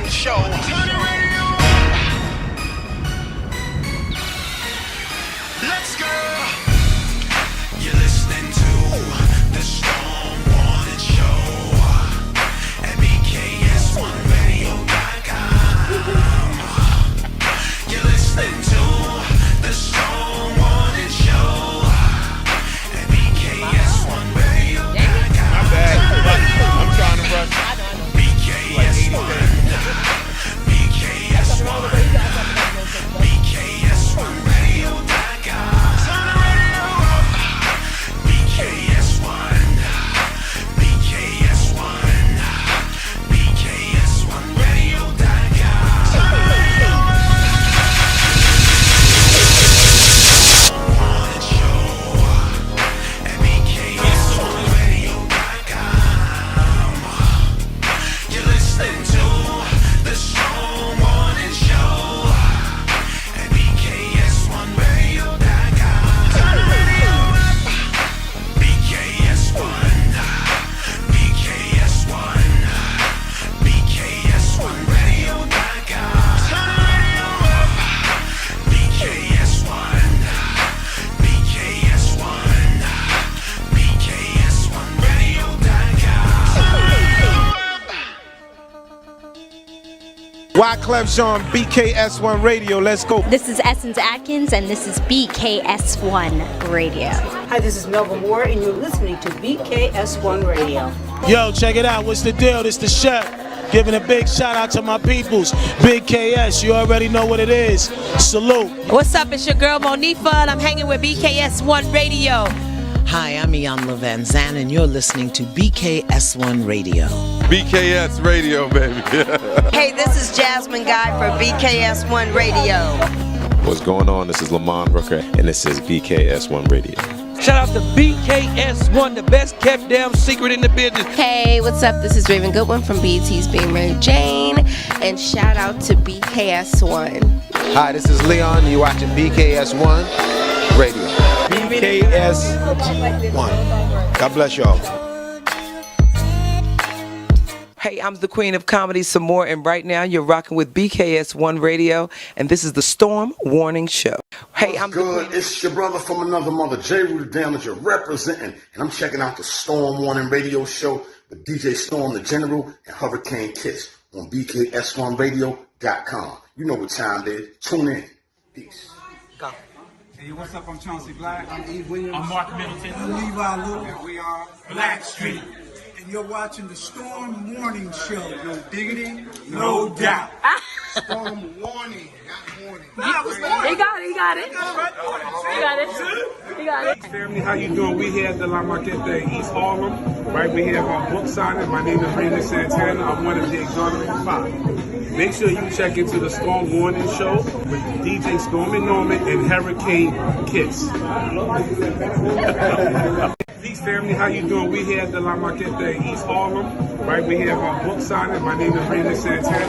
Show. Turn the radio up. Let's go. You're listening to the Storm Warning Show at BKS1Radio.com. You're listening to the Storm Warning Show at BKS1Radio.com. My bad. I'm trying to rush. BKS1. Wyclef Jean, BKS1 Radio. Let's go. This is Essence Atkins, and this is BKS1 Radio. Hi, this is Melba Moore, and you're listening to BKS1 Radio. Yo, check it out. What's the deal? This the chef. Giving a big shout out to my peoples. Big KS, you already know what it is. Salute. What's up? It's your girl Monifa, and I'm hanging with BKS1 Radio. Hi, I'm Iyanla Van Zandt, and you're listening to BKS1 Radio. BKS Radio, baby. Hey, this is Jasmine Guy for BKS1 Radio. What's going on? This is Lamont Rooker, and this is BKS1 Radio. Shout out to BKS1, the best kept damn secret in the business. Hey, what's up? This is Raven Goodwin from BET's Being Mary Jane, and shout out to BKS1. Hi, this is Leon. You're watching BKS1 Radio. BKS1. God bless y'all. Hey, I'm the queen of comedy, some more, and right now you're rocking with BKS1 Radio, and this is the Storm Warning Show. Hey, I'm good. It's your brother from another mother, J. Rooted Down, that you're representing, and I'm checking out the Storm Warning Radio Show with DJ Storm the General and Hurricane Kiss on BKS1Radio.com. You know what time it is. Tune in. Peace. Go. Hey, what's up? I'm Chauncey Black. I'm Eve Williams. I'm Mark Middleton. I'm Levi Luke. And we are Black Street. And you're watching the Storm Warning Show. No diggity, no doubt. Storm Warning, not warning. He got it. Family, how you doing? We here at the La Marqueta in East Harlem. Right, we have our book signing. My name is Raymond Santana. I'm one of the exonerated five. Make sure you check into the Storm Warning Show with DJ Storm and Norman and Hurricane Kiss. Peace, family. How you doing? We here at the La Marqueta in East Harlem. Right, we have our book signing. My name is Raymond Santana.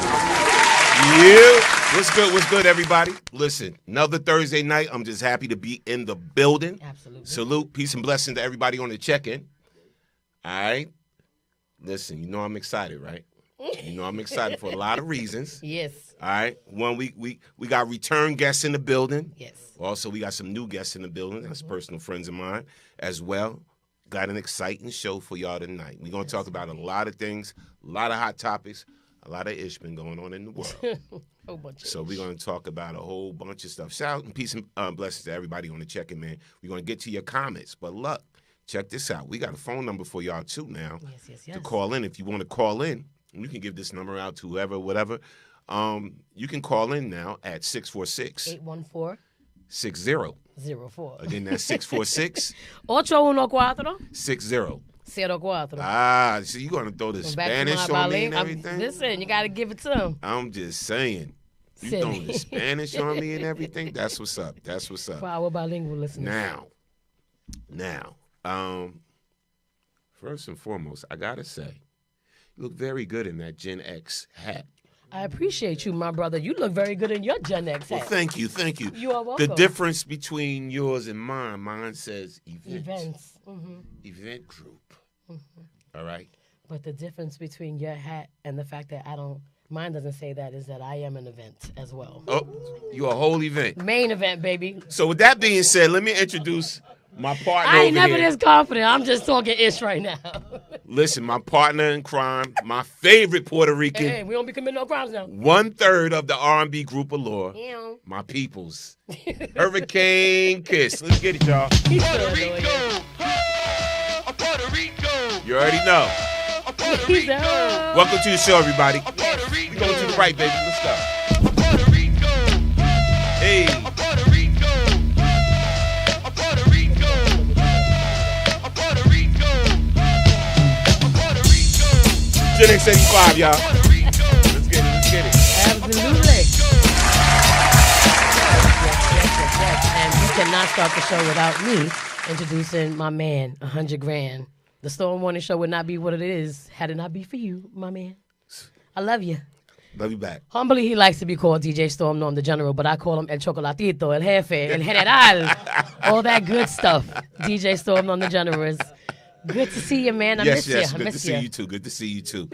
Yeah. What's good? What's good, everybody? Listen, another Thursday night. I'm just happy to be in the building. Absolutely. Salute, peace, and blessing to everybody on the check-in. All right? Listen, you know I'm excited, right? You know I'm excited for a lot of reasons. Yes. All right? One, we got return guests in the building. Yes. Also, we got some new guests in the building. That's personal friends of mine as well. Got an exciting show for y'all tonight. We're going to talk about a lot of things, a lot of hot topics, a lot of ish been going on in the world. So we're going to talk about a whole bunch of stuff. Shout out and peace and blessings to everybody on the check-in, man. We're going to get to your comments. But look, check this out. We got a phone number for y'all, too, now to call in. If you want to call in, you can give this number out to whoever, whatever. You can call in now at 646-814-6004. Again, that's 646 814 60. 04. Ah, so you gonna throw the Spanish on me and everything? Listen, you gotta give it to him. I'm just saying. You throwing the Spanish on me and everything? That's what's up. That's what's up. For our bilingual listeners. Now, first and foremost, I gotta say, you look very good in that Gen X hat. I appreciate you, my brother. You look very good in your Gen X hat. Well, thank you. You are welcome. The difference between yours and mine says events. Mm-hmm. Event group. All right. But the difference between your hat and the fact that mine doesn't say that, is that I am an event as well. Oh, you a whole event. Main event, baby. So with that being said, let me introduce my partner. I ain't over never here. this confident. I'm just talking ish right now. Listen, my partner in crime, my favorite Puerto Rican. Hey, we don't be committing no crimes now. 1/3 of the R&B group Allure. Yeah. My peoples. Hurricane Kiss. Let's get it, y'all. Puerto Rico. Puerto Rico. You already know. Puerto Rico. Welcome to the show, everybody. Puerto Rico. We going to the right, baby. Let's go. Puerto Rico. Hey. Puerto Rico. Puerto Rico. Puerto Rico. Puerto Rico. Gen X 85, y'all. Let's get it. Let's get it. Absolutely. Yes. And we cannot start the show without me introducing my man, 100 Grand. The Storm Morning Show would not be what it is had it not be for you, my man. I love you. Love you back. Humbly, he likes to be called DJ Storm, Norm the General, but I call him El Chocolatito, El Jefe, El General, all that good stuff. DJ Storm, Norm the General is good to see you, man. I miss you. Good to see you too. Good to see you too.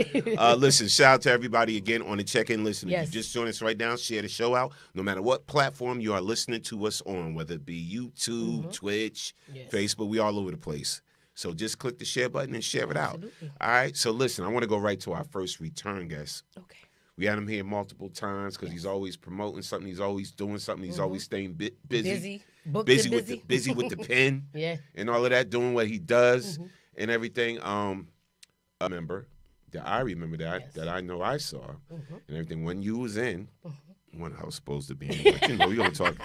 Listen, shout out to everybody again on the check-in. Listen, if you just joined us right now, share the show out. No matter what platform you are listening to us on, whether it be YouTube, Twitch, Facebook, we all over the place. So just click the share button and share it out. All right? So listen, I want to go right to our first return guest. Okay. We had him here multiple times because he's always promoting something. He's always doing something. He's always staying busy. Busy with the pen and all of that, doing what he does and everything. I remember that I know I saw and everything when you was in. When I was supposed to be in. But, you know, we're gonna talk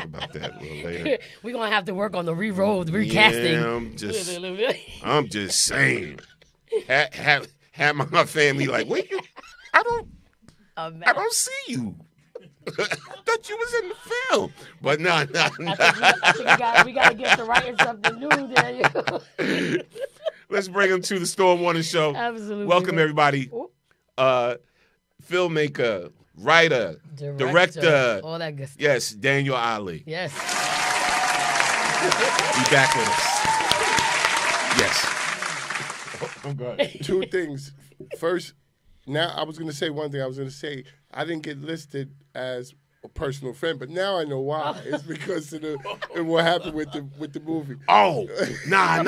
about that a little later. We're gonna have to work on the recasting. Yeah, I'm just saying. Have my family like, wait, I don't see you. I thought you was in the film. But no. We gotta get to writing something new there. Let's bring him to the Storm Morning Show. Absolutely. Welcome everybody. Filmmaker, writer, director, all that good stuff. Yes, Daniel Ali. Yes. Be back with us. Yes. Oh God. Two things. First, now I was going to say one thing. I was going to say I didn't get listed as a personal friend, but now I know why. It's because of what happened with the movie. Oh, nah.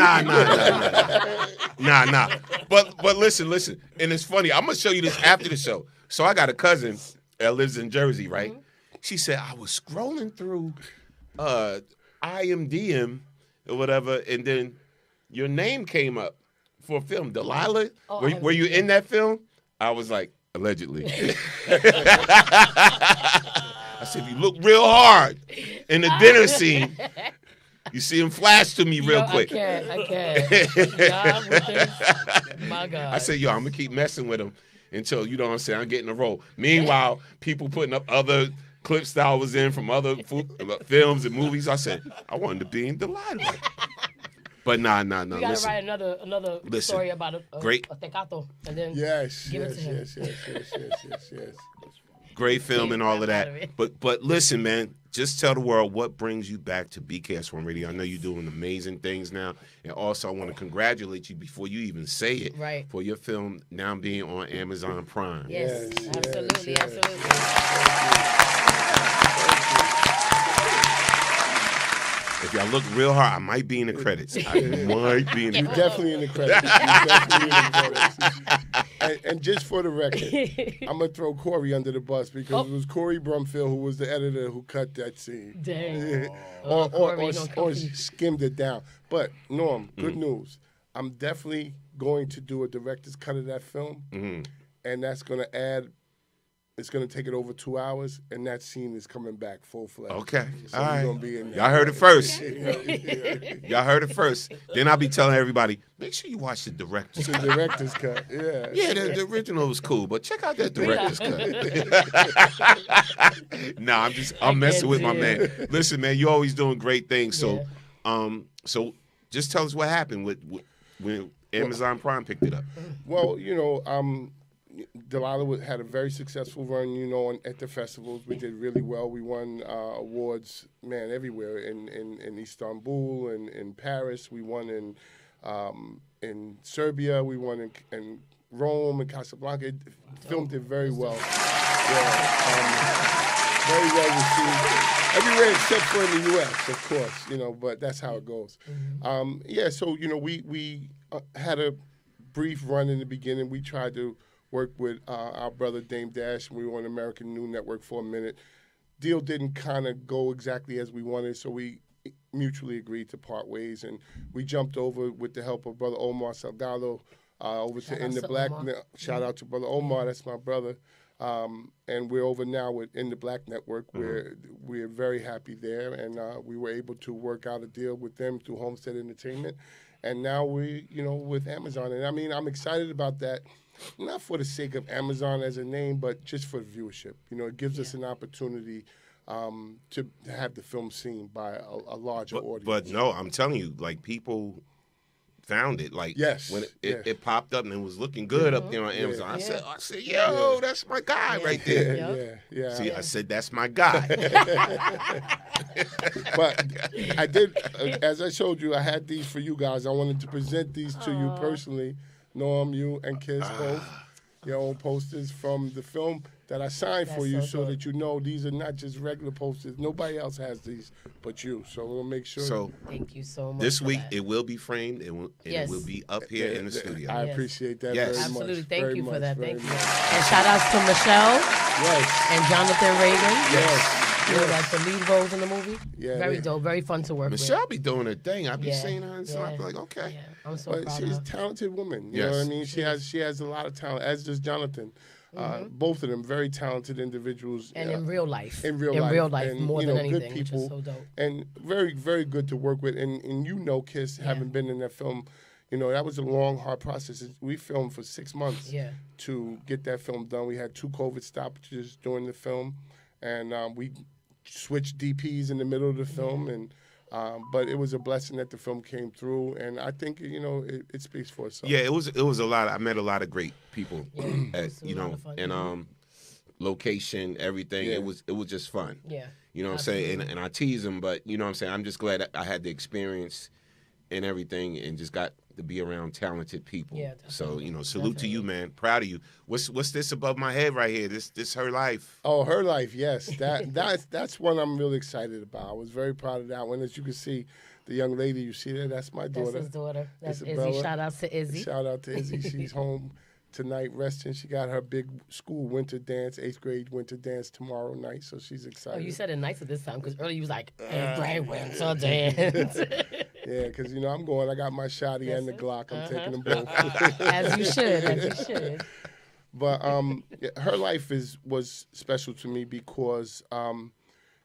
But listen, and it's funny. I'm gonna show you this after the show. So I got a cousin that lives in Jersey, right? She said I was scrolling through IMDb or whatever, and then your name came up for a film, Delilah. Were you in that film? I was like, allegedly. I said, if you look real hard in the dinner scene, you see him flash to me real quick. I can't. God with this. My God. I said, I'm going to keep messing with him until, you know what I'm saying, I'm getting a role. Meanwhile, people putting up other clips that I was in from other films and movies. I said, I wanted to be in Delilah. But nah. We gotta write another story about a tecato, and then give it to him. Yes. Great film and all of that. But listen, man, just tell the world what brings you back to BKS1 Radio. I know you're doing amazing things now. And also, I want to congratulate you before you even say it for your film now being on Amazon Prime. Yes, absolutely. If y'all look real hard, I might be in the credits. I might be in the You're credits. definitely in the credits. You're definitely in the credits. And just for the record, I'm going to throw Corey under the bus because it was Corey Brumfield who was the editor who cut that scene. Dang. or skimmed it down. But, Norm, good news. I'm definitely going to do a director's cut of that film, and that's going to add... It's going to take it over 2 hours, and that scene is coming back full-fledged. Okay. So all right. gonna be in there. Y'all heard it first. Y'all heard it first. Then I'll be telling everybody, make sure you watch the director's cut. The director's cut, yeah. Yeah, the original was cool, but check out that director's cut. Nah, I'm messing with my man. Listen, man, you're always doing great things. So, so just tell us what happened when Amazon Prime picked it up. Well, Delilah had a very successful run, at the festivals. We did really well. We won awards, man, everywhere in Istanbul and in Paris. We won in Serbia. We won in Rome and Casablanca. The film did very well. Very well received. Everywhere except for in the U.S., of course, but that's how it goes. So, we had a brief run in the beginning. We tried to work with our brother Dame Dash, and we were on American News Network for a minute. Deal didn't kind of go exactly as we wanted, so we mutually agreed to part ways, and we jumped over with the help of Brother Omar Salgado over to In the Black. Shout out to Brother Omar, that's my brother. And we're over now with In the Black Network. We're very happy there, and we were able to work out a deal with them through Homestead Entertainment, and now we, with Amazon. And I mean, I'm excited about that. Not for the sake of Amazon as a name, but just for viewership. It gives us an opportunity to have the film seen by a larger audience. But no, I'm telling you, people found it. When it popped up and it was looking good up there on Amazon. I said, yo, that's my guy right there. Yeah. See, I said, that's my guy. But I did, as I showed you, I had these for you guys. I wanted to present these to you personally. Norm, you, and Kiss both, your own posters from the film that I signed for you so that you know these are not just regular posters. Nobody else has these but you. So we'll make sure. So thank you so much. This week it will be framed and it will be up here in the studio. I appreciate that very much. Absolutely. Thank you for that. Thank you. And shout outs to Michelle. Yes. And Jonathan Reagan. Yes. Like the lead roles in the movie. Yeah. Very dope. Very fun to work with. Michelle be doing her thing. I be seeing her and stuff. I be like, okay. Yeah. I'm so proud she's of a talented woman. You Yes. know what I mean? She has a lot of talent, as does Jonathan. Both of them very talented individuals. And in real life. In real life, and, more than anything, good people, which is so dope. And very, very good to work with. And Kiss, having been in that film, that was a long, hard process. We filmed for 6 months to get that film done. We had 2 COVID stoppages during the film, and we switched DPs in the middle of the film, and but it was a blessing that the film came through, and I think it speaks for itself. Yeah, it was a lot. I met a lot of great people and location, everything. Yeah. It was just fun. Yeah, you know what I'm saying, and I tease them, but you know what I'm saying. I'm just glad that I had the experience and everything, and just got to be around talented people. Yeah, so salute to you, man. Proud of you. What's this above my head right here? This Her Life. Oh, Her Life, yes. That's one I'm really excited about. I was very proud of that one. As you can see, the young lady you see there, that's my daughter. That's his daughter. That's Isabella. Izzy. Shout out to Izzy. Shout out to Izzy. She's home tonight resting. She got her big school winter dance, 8th grade winter dance tomorrow night, so she's excited. Oh, you said it nicer this time, because earlier you was like, 8th grade winter dance. Yeah, because, I'm going. I got my shotty and the Glock. I'm taking them both. As you should. But Her Life was special to me because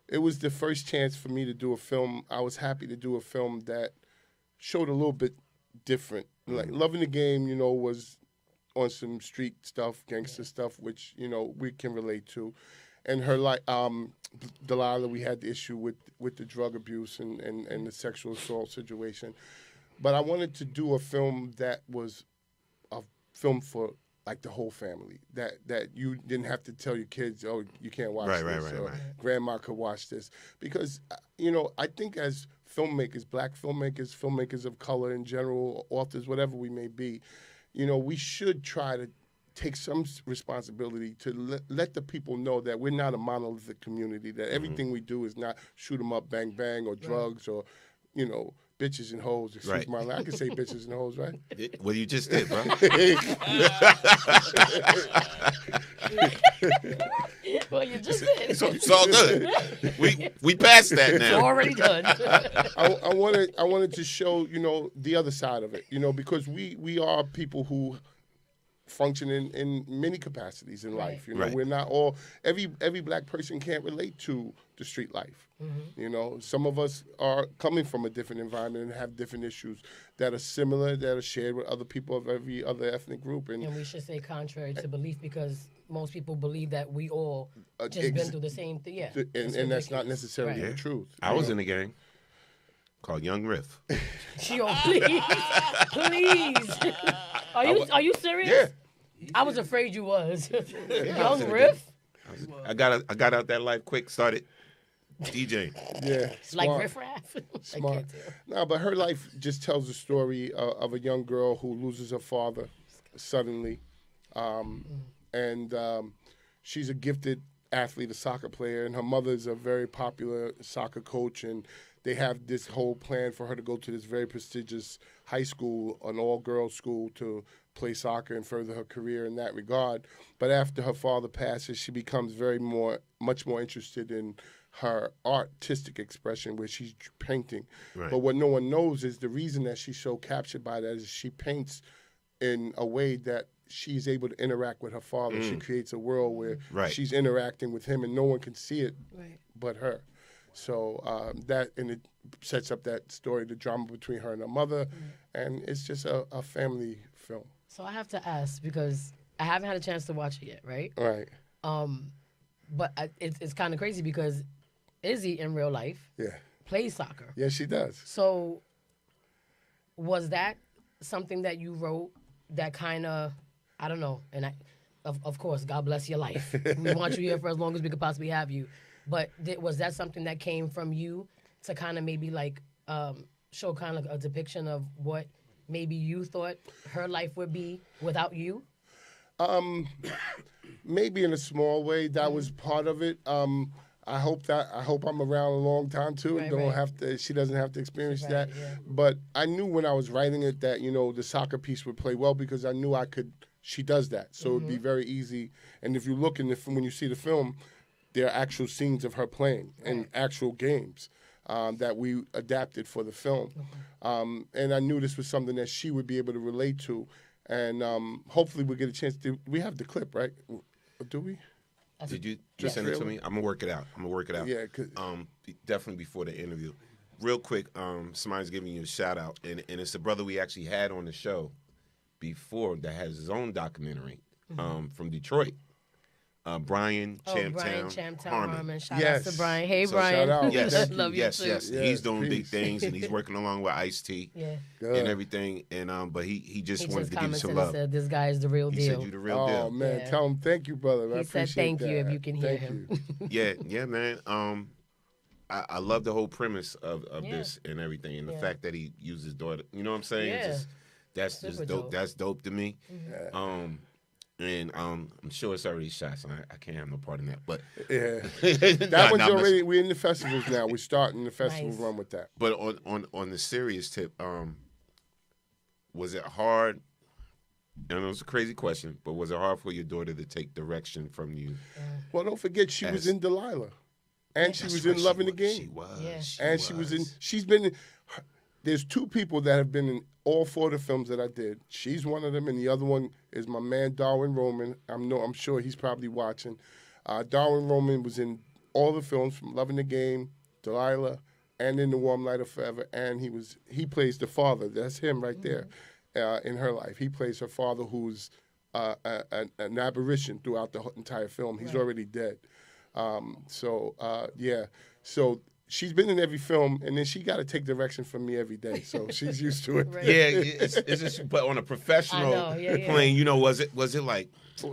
it was the first chance for me to do a film. I was happy to do a film that showed a little bit different. Like Loving the Game, was on some street stuff, gangster stuff, which, we can relate to. And Her Life, Delilah, we had the issue with the drug abuse and the sexual assault situation. But I wanted to do a film that was a film for like the whole family. That you didn't have to tell your kids, oh, you can't watch Right, this, right, or right. grandma could watch this. Because, I think as filmmakers, black filmmakers, filmmakers of color in general, authors, whatever we may be, we should try to take some responsibility to let the people know that we're not a monolithic community, that everything we do is not shoot 'em up, bang, bang, or drugs, or, bitches and hoes. Excuse my language. I can say bitches and hoes, right? Well, you just did, bro. Well, you just did. It's all good. We passed that now. It's already done. I wanted to show, the other side of it, because we are people who function in many capacities in life. Right. We're not all every black person can't relate to the street life. Some of us are coming from a different environment and have different issues that are similar, that are shared with other people of every other ethnic group. And we should say contrary to belief, because most people believe that we all just been through the same thing. Yeah, and that's not necessarily the truth. I was in a gang called Young Riff. Yo, please. Are you serious? Yeah. I was afraid you was. Young Riff? I got out that life quick, started DJing. Yeah. Like Riff Raff? Smart. No, but her life just tells the story of a young girl who loses her father suddenly. And she's a gifted athlete, a soccer player, and her mother's a very popular soccer coach, and they have this whole plan for her to go to this very prestigious high school, an all-girls school, to play soccer and further her career in that regard. But after her father passes, she becomes much more interested in her artistic expression, where she's painting. Right. But what no one knows is the reason that she's so captured by that is she paints in a way that she's able to interact with her father. She creates a world where she's interacting with him, and no one can see it but her. So it sets up that story, the drama between her and her mother, and it's just a family film. So I have to ask, because I haven't had a chance to watch it yet, right? Right. But it's kind of crazy because Izzy in real life plays soccer. Yeah, she does. So was that something that you wrote that kind of, I don't know, and of course, God bless your life. We want you here for as long as we could possibly have you. But was that something that came from you to kind of maybe like show kind of a depiction of what maybe you thought her life would be without you? Maybe in a small way, that was part of it. I hope I'm around a long time too, and she doesn't have to experience that. Yeah. But I knew when I was writing it that the soccer piece would play well, because I knew she does that, so it'd be very easy. And if you look when you see the film, there are actual scenes of her playing and actual games that we adapted for the film. And I knew this was something that she would be able to relate to. And hopefully we'll get a chance to. We have the clip, right? Do we? Did you just send it to me? I'm gonna work it out. Yeah. Definitely before the interview. Real quick, somebody's giving you a shout out, and it's a brother we actually had on the show before that has his own documentary from Detroit. Brian Champtown Harmon. Shout out to Brian. Hey, Brian. Shout out. Yes, love you too. Yes. He's doing big things, and he's working along with Ice-T and everything. And but he just wanted to give you some love. Said, this guy is the real he deal. Said you the real deal. Oh man, tell him thank you, brother. He said thank you if you can hear him. Yeah, man. I love the whole premise of this and everything, and the fact that he used his daughter. You know what I'm saying? Yeah. That's just dope. That's dope to me. And I'm sure it's already shot, so I can't have no part in that. But that one's already. We're in the festivals now. We're starting the festival run with that. But on the serious tip, was it hard? I know it's a crazy question, but was it hard for your daughter to take direction from you? Well, don't forget she was in Delilah, and she was in Loving the Game. She was. She was in. She's been. There's two people that have been in all four of the films that I did. She's one of them, and the other one is my man Darwin Roman. I'm sure he's probably watching. Darwin Roman was in all the films from Loving the Game, Delilah, and in The Warm Light of Forever, and he plays the father. That's him right there in her life. He plays her father, who's an aberration throughout the entire film. He's already dead. So she's been in every film, and then she got to take direction from me every day, so she's used to it. Right. Yeah, it's just, but on a professional plane, you know, was it like?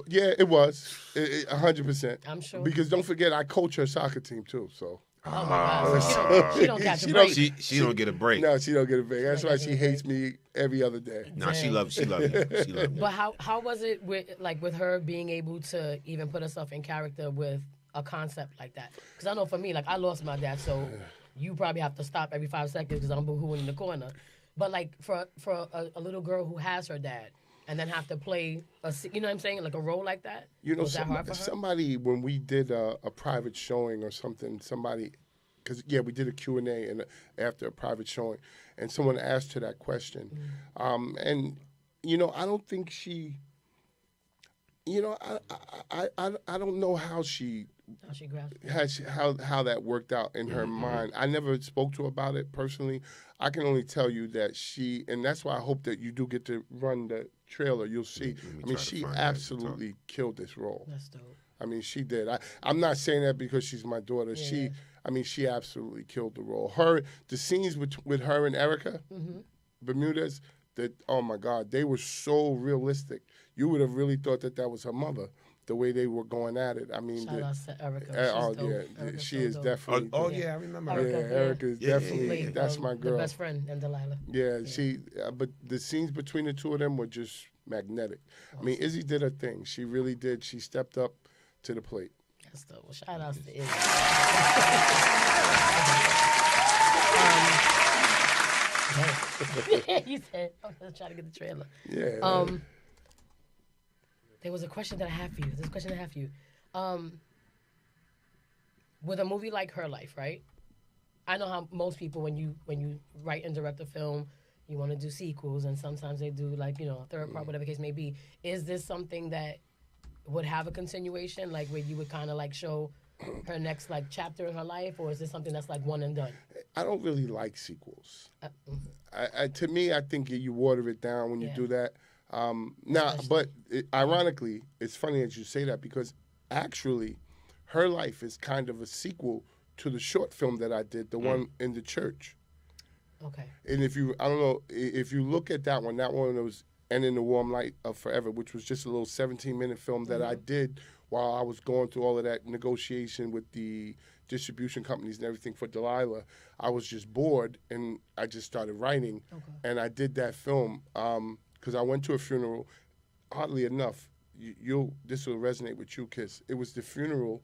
Yeah, it was 100%. I'm sure. Because don't forget, I coach her soccer team too, so. Oh my God! So she don't catch a break. She don't get a break. No, she don't get a break. That's why she hates me every other day. No, she loves you. She loves you. But how was it with her being able to even put herself in character with a concept like that? Because I know for me, like, I lost my dad, so you probably have to stop every 5 seconds because I'm boohooing in the corner. But like for a little girl who has her dad and then have to play you know what I'm saying, like a role like that. You know, was that hard for her? somebody when we did a private showing or something, because we did a Q&A and after a private showing, and someone asked her that question, and you know, I don't think she. You know, I don't know how she how that worked out in her mind. I never spoke to her about it personally. I can only tell you that and that's why I hope that you do get to run the trailer. You'll see. I mean, she absolutely killed this role. That's dope. I mean, she did. I'm not saying that because she's my daughter. Yeah. She absolutely killed the role. The scenes with her and Erica Bermudez, oh my God, they were so realistic. You would have really thought that was her mother, the way they were going at it. I mean, shout out to Erica. She is definitely. I remember. Erica is definitely. That's my girl. The best friend and Delilah. Yeah, but the scenes between the two of them were just magnetic. Awesome. I mean, Izzy did her thing. She really did. She stepped up to the plate. That's dope. Well, shout out to Izzy. You said, I'm gonna try to get the trailer. Yeah. There was a question that I have for you. With a movie like Her Life, right? I know how most people, when you write and direct a film, you want to do sequels, and sometimes they do, like, you know, a third part, whatever the case may be. Is this something that would have a continuation, like where you would kind of like show her next like chapter in her life, or is this something that's like one and done? I don't really like sequels. To me, I think you water it down when you do that. Ironically, it's funny that you say that because actually, Her Life is kind of a sequel to the short film that I did, the one in the church. Okay. And if you look at that one was And in the Warm Light of Forever, which was just a little 17-minute film that I did while I was going through all of that negotiation with the distribution companies and everything for Delilah. I was just bored, and I just started writing, and I did that film because I went to a funeral. Oddly enough, this will resonate with you, Kiss. It was the funeral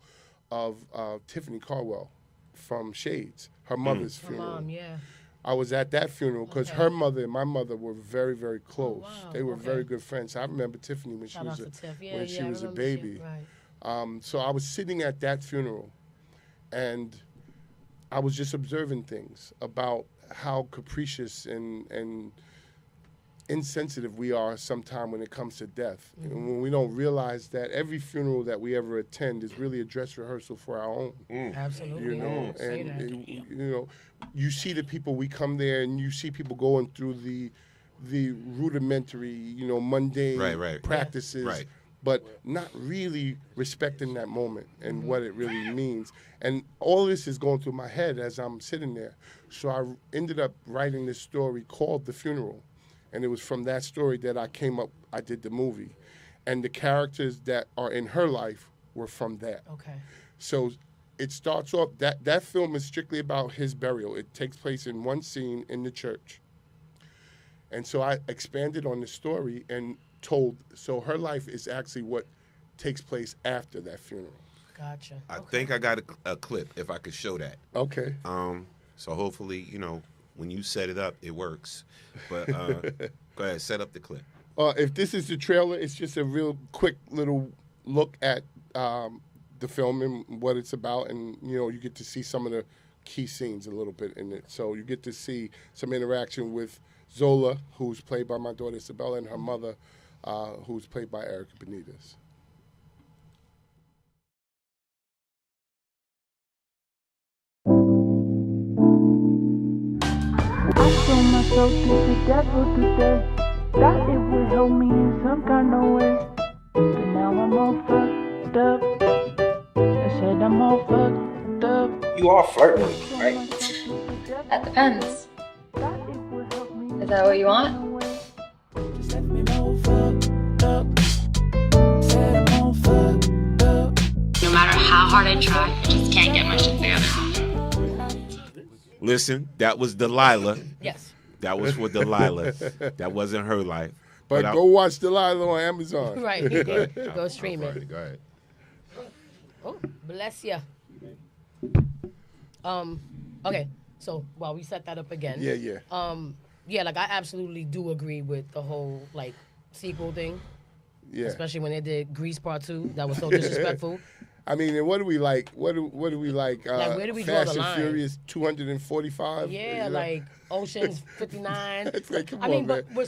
of Tiffany Caldwell from Shades, her mother's funeral. Her mom, yeah. I was at that funeral because her mother and my mother were very, very close. Oh, wow. They were very good friends. I remember Tiffany when she was a baby. Right. So I was sitting at that funeral, and I was just observing things about how capricious and insensitive we are sometimes when it comes to death. And when we don't realize that every funeral that we ever attend is really a dress rehearsal for our own. Absolutely. You know, you see the people, we come there and you see people going through the rudimentary, mundane practices, but not really respecting that moment and what it really means. And all this is going through my head as I'm sitting there. So I ended up writing this story called The Funeral. And it was from that story that I did the movie. And the characters that are in her life were from that. Okay. So it starts off, that film is strictly about his burial. It takes place in one scene in the church. And so I expanded on the story and so her life is actually what takes place after that funeral. Gotcha. I think I got a clip, if I could show that. Okay. So hopefully, when you set it up, it works. But go ahead, set up the clip. If this is the trailer, it's just a real quick little look at the film and what it's about, and you get to see some of the key scenes a little bit in it. So you get to see some interaction with Zola, who's played by my daughter Isabella, and her mother, who's played by Erica Benitez. I told myself to the devil today, that it would help me in some kind of way. But now I'm all fucked up. I said I'm all fucked up. You are flirting with me, right? That depends. Is that what you want? No matter how hard I try, I just can't get my shit together. Listen, that was Delilah. Yes. That was for Delilah. That wasn't her life. But go watch Delilah on Amazon. Right. Go stream it. Go ahead. Oh, bless ya. Okay, so while we set that up again. Yeah. Yeah, like I absolutely do agree with the whole like sequel thing. Yeah. Especially when they did Grease Part 2. That was so disrespectful. I mean, and what do we like? What do we like? Like, where do we draw Fast the and line? Furious 245. Yeah, you know? like Ocean's 59. It's like, come I mean, on, but man.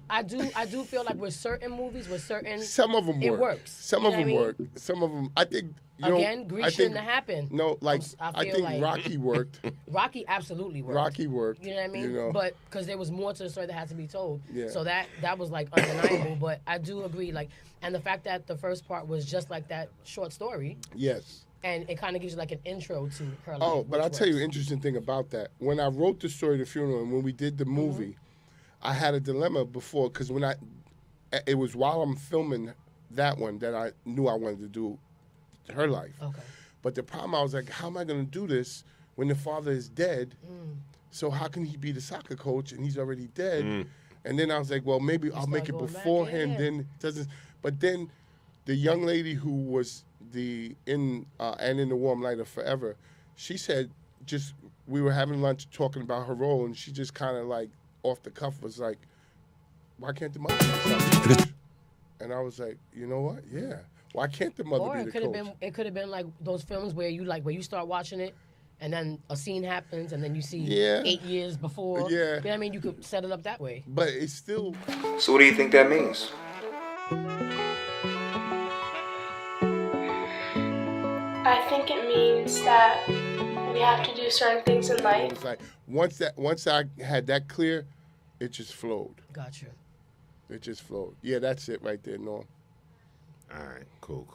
I do feel like with certain movies, with certain Some of them it work. works. Some You of know them what I work. mean? Some of them, I think. Again, Grease shouldn't have happened. No, like I I feel think like- Rocky worked. Rocky absolutely worked. Rocky worked. You know what I mean? You know. But because there was more to the story that had to be told. Yeah. So that was like undeniable. But I do agree, like, and the fact that the first part was just like that short story. Yes. And it kind of gives you like an intro to her life. Oh, but I'll which tell you an works. interesting thing about that. When I wrote the story of the funeral and when we did the movie, I had a dilemma before because it was while I'm filming that one that I knew I wanted to do her life. Okay. But the problem, I was like, how am I going to do this when the father is dead? So how can he be the soccer coach and he's already dead? And then I was like, well, maybe I'll make it going back, beforehand. yeah. Then it doesn't. But then the young lady who was in the Warm Light of Forever, she said we were having lunch talking about her role, and she just kind of like off the cuff was like, why can't the mother be the coach? And I was like, you know what? Yeah. Why can't the mother Or be it the could have coach? been like those films where you start watching it, and then a scene happens, and then you see 8 years before. Yeah. You know what I mean? You could set it up that way. But it's still. So what do you think that means? I think it means that we have to do certain things in life. It's like once I had that clear, it just flowed. Gotcha. It just flowed. Yeah, that's it right there, Norm. All right, cool.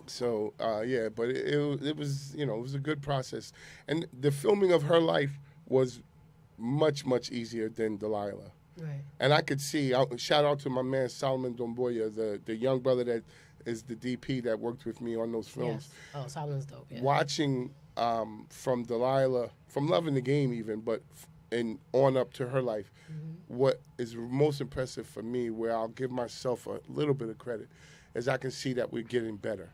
So yeah, but it was it was a good process, and the filming of her life was much easier than Delilah. Right. And I could see. Shout out to my man Solomon Domboya, the young brother that is the DP that worked with me on those films. Yes. Oh, Solomon's dope. Yeah. Watching from Delilah, from Loving the Game even, but and on up to her life, what is most impressive for me, where I'll give myself a little bit of credit, is I can see that we're getting better.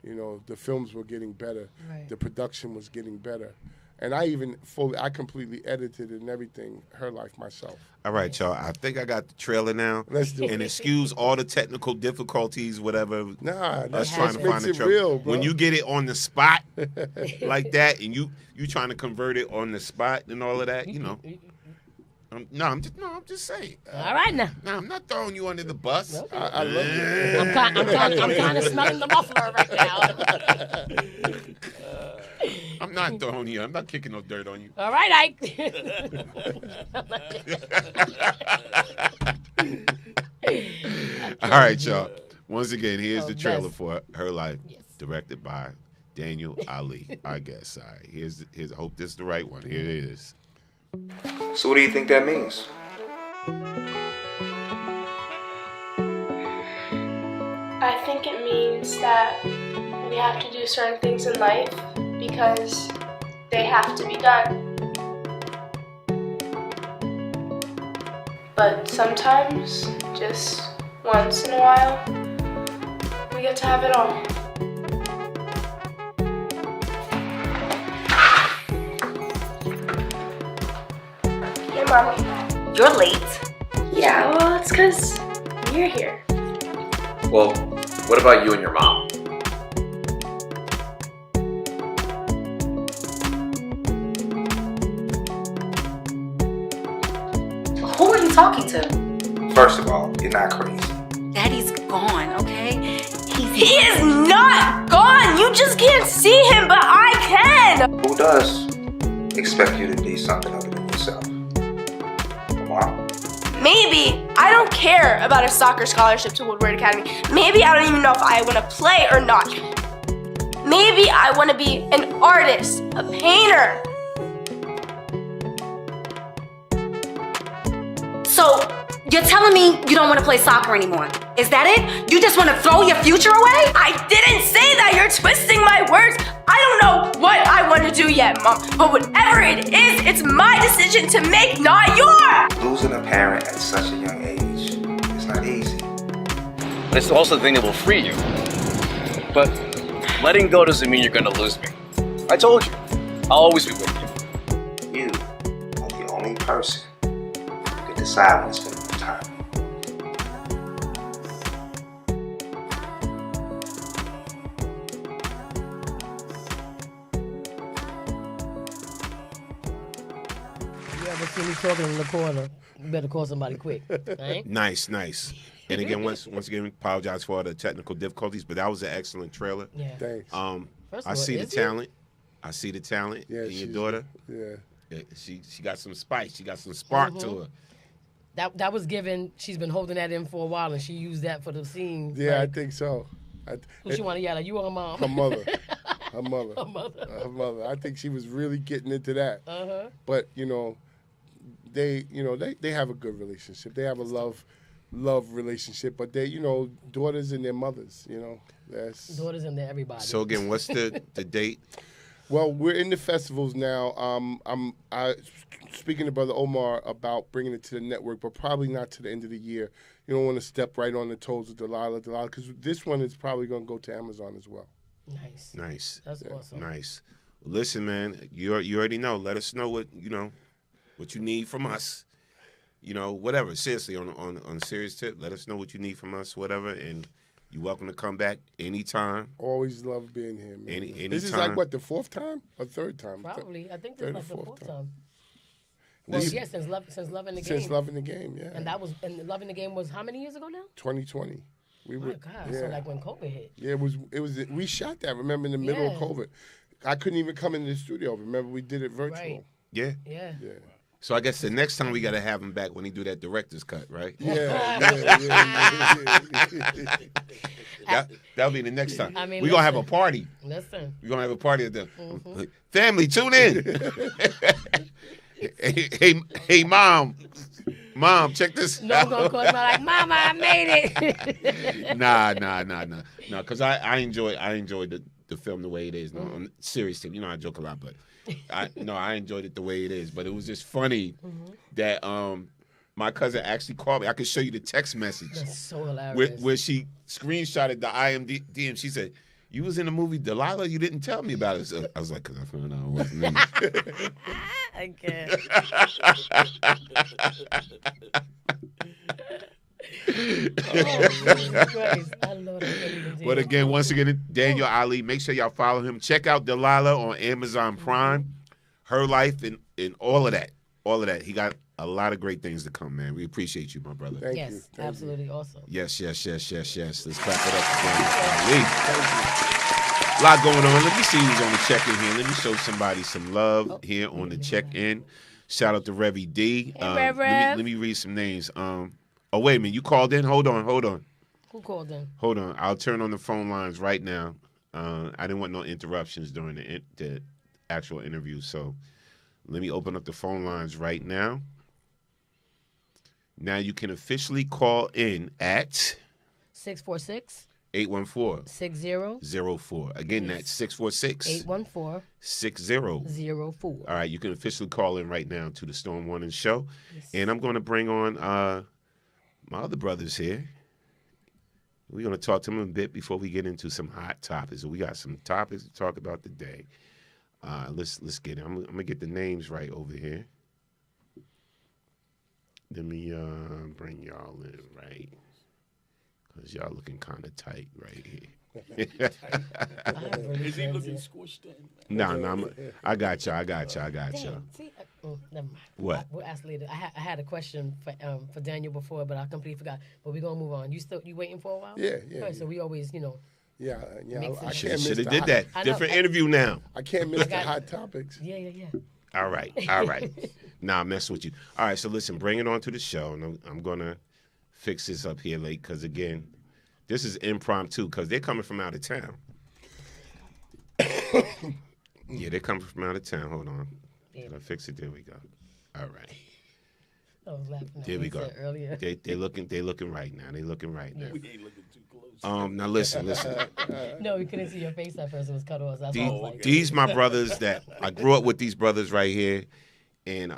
You know, the films were getting better. Right. The production was getting better. And I completely edited and everything, her life myself. All right, y'all. I think I got the trailer now. Let's do it. And excuse all the technical difficulties, whatever. Nah, us trying to find the trailer. real, bro. When you get it on the spot like that, and you trying to convert it on the spot and all of that, you know. I'm just saying. All right now. No, I'm not throwing you under the bus. Okay. I love it. I'm kind of smelling the muffler right now. I'm not throwing you. I'm not kicking no dirt on you. All right, Ike. All right, y'all. Once again, here's the trailer for Her Life, directed by Daniel Ali, I guess. All right, here's. I hope this is the right one. Here it is. So what do you think that means? I think it means that we have to do certain things in life because they have to be done. But sometimes, just once in a while, we get to have it all. Hey, Mommy. You're late. Yeah, well, it's because you're here. Well, what about you and your mom? Who are you talking to? First of all, you're not crazy. Daddy's gone, okay? He is not gone! You just can't see him, but I can! Who does expect you to be something other than yourself? Mom? Maybe I don't care about a soccer scholarship to Woodward Academy. Maybe I don't even know if I want to play or not. Maybe I want to be an artist, a painter. So, you're telling me you don't want to play soccer anymore? Is that it? You just want to throw your future away? I didn't say that. You're twisting my words. I don't know what I want to do yet, Mom. But whatever it is, it's my decision to make, not yours. Losing a parent at such a young age is not easy. But it's also the thing that will free you. But letting go doesn't mean you're going to lose me. I told you, I'll always be with you. You are the only person who can decide when it's going to be time. You ever see me talking in the corner, you better call somebody quick. Right? Nice. And again, once again, apologize for all the technical difficulties, but that was an excellent trailer. Yeah. Thanks. First of I all, see the is it? talent. I see the talent in your daughter. Yeah. She got some spice. She got some spark to her. That was given. She's been holding that in for a while, and she used that for the scene. Yeah, like, I think so. who she want to yell at? You or her mom? Her mother. Her mother. Her mother. Her mother. I think she was really getting into that. Uh-huh. But they have a good relationship. They have a love relationship. But they, daughters and their mothers. That's daughters and their everybody. So again, what's the date? Well, we're in the festivals now. I'm speaking to Brother Omar about bringing it to the network, but probably not to the end of the year. You don't want to step right on the toes of Delilah, because this one is probably going to go to Amazon as well. Nice. That's awesome. Nice. Listen, man, you already know. Let us know what you need from us. Whatever. Seriously, on a serious tip, let us know what you need from us, whatever, and you're welcome to come back anytime. Always love being here, man. Anytime. This is like, what, the fourth time or third time? Probably. I think this is like the fourth time. Well, yeah, since Loving the Game. Since Loving the Game, yeah. And Loving the Game was how many years ago now? 2020. My God, so like when COVID hit. Yeah, it was. We shot that, remember, in the middle of COVID. I couldn't even come into the studio. Remember, we did it virtual. Right. Yeah. Yeah. So I guess the next time we got to have him back when he do that director's cut, right? Yeah. That'll be the next time. I mean, we're going to have a party. Listen. We're going to have a party at the family. Tune in. hey, mom, check this No, out. gonna call me like, Mama, I made it. Nah. Because I enjoy the film the way it is. No, on serious tip, I joke a lot, but I enjoyed it the way it is. But it was just funny that my cousin actually called me. I could show you the text message. That's so hilarious. Where she screenshotted the IMDb. She said, "You was in the movie Delilah. You didn't tell me about it." So I was like, "Cause I found out I wasn't in it." I can't. But again, once again, Daniel Ali. Make sure y'all follow him. Check out Delilah on Amazon Prime. Her life and all of that. All of that. He got a lot of great things to come, man. We appreciate you, my brother. Thank you. Absolutely awesome. Yes. Let's clap it up for Daniel Ali. A lot going on. Let me see who's on the check-in here. Let me show somebody some love here on the check-in. Shout out to Revy D. Hey, Rev. Let me read some names. Oh, wait a minute. You called in? Hold on. Who called in? Hold on. I'll turn on the phone lines right now. I didn't want no interruptions during the actual interview, so let me open up the phone lines right now. Now you can officially call in at 646 814 6004. Again, that's 646 814 6004. All right, you can officially call in right now to the Storm Warning Show. Yes. And I'm going to bring on my other brothers here. We're going to talk to them a bit before we get into some hot topics. So we got some topics to talk about today. Let's get it. I'm going to get the names right over here. Let me bring y'all in right. Because y'all looking kind of tight right here. Is he looking squished in? No, I got y'all. Damn, see, never mind. What? We'll ask later. I had a question for Daniel before, but I completely forgot. But we're gonna move on. You waiting for a while? Yeah. All right, so we always, Yeah, I should have did that. Different interview now. I can't miss the hot topics. Yeah. All right. Nah, I'm messing with you. All right, so listen, bring it on to the show, and I'm gonna fix this up here late because again, this is impromptu because they're coming from out of town. Yeah, they come from out of town. Hold on. Did I fix it? There we go. All right. I was laughing at There what we you go. said earlier. They looking right now. They looking right now. We ain't looking too close. Now listen. No, we couldn't see your face at first. It was cut off. That's why I was like, These my brothers that I grew up with. These brothers right here, and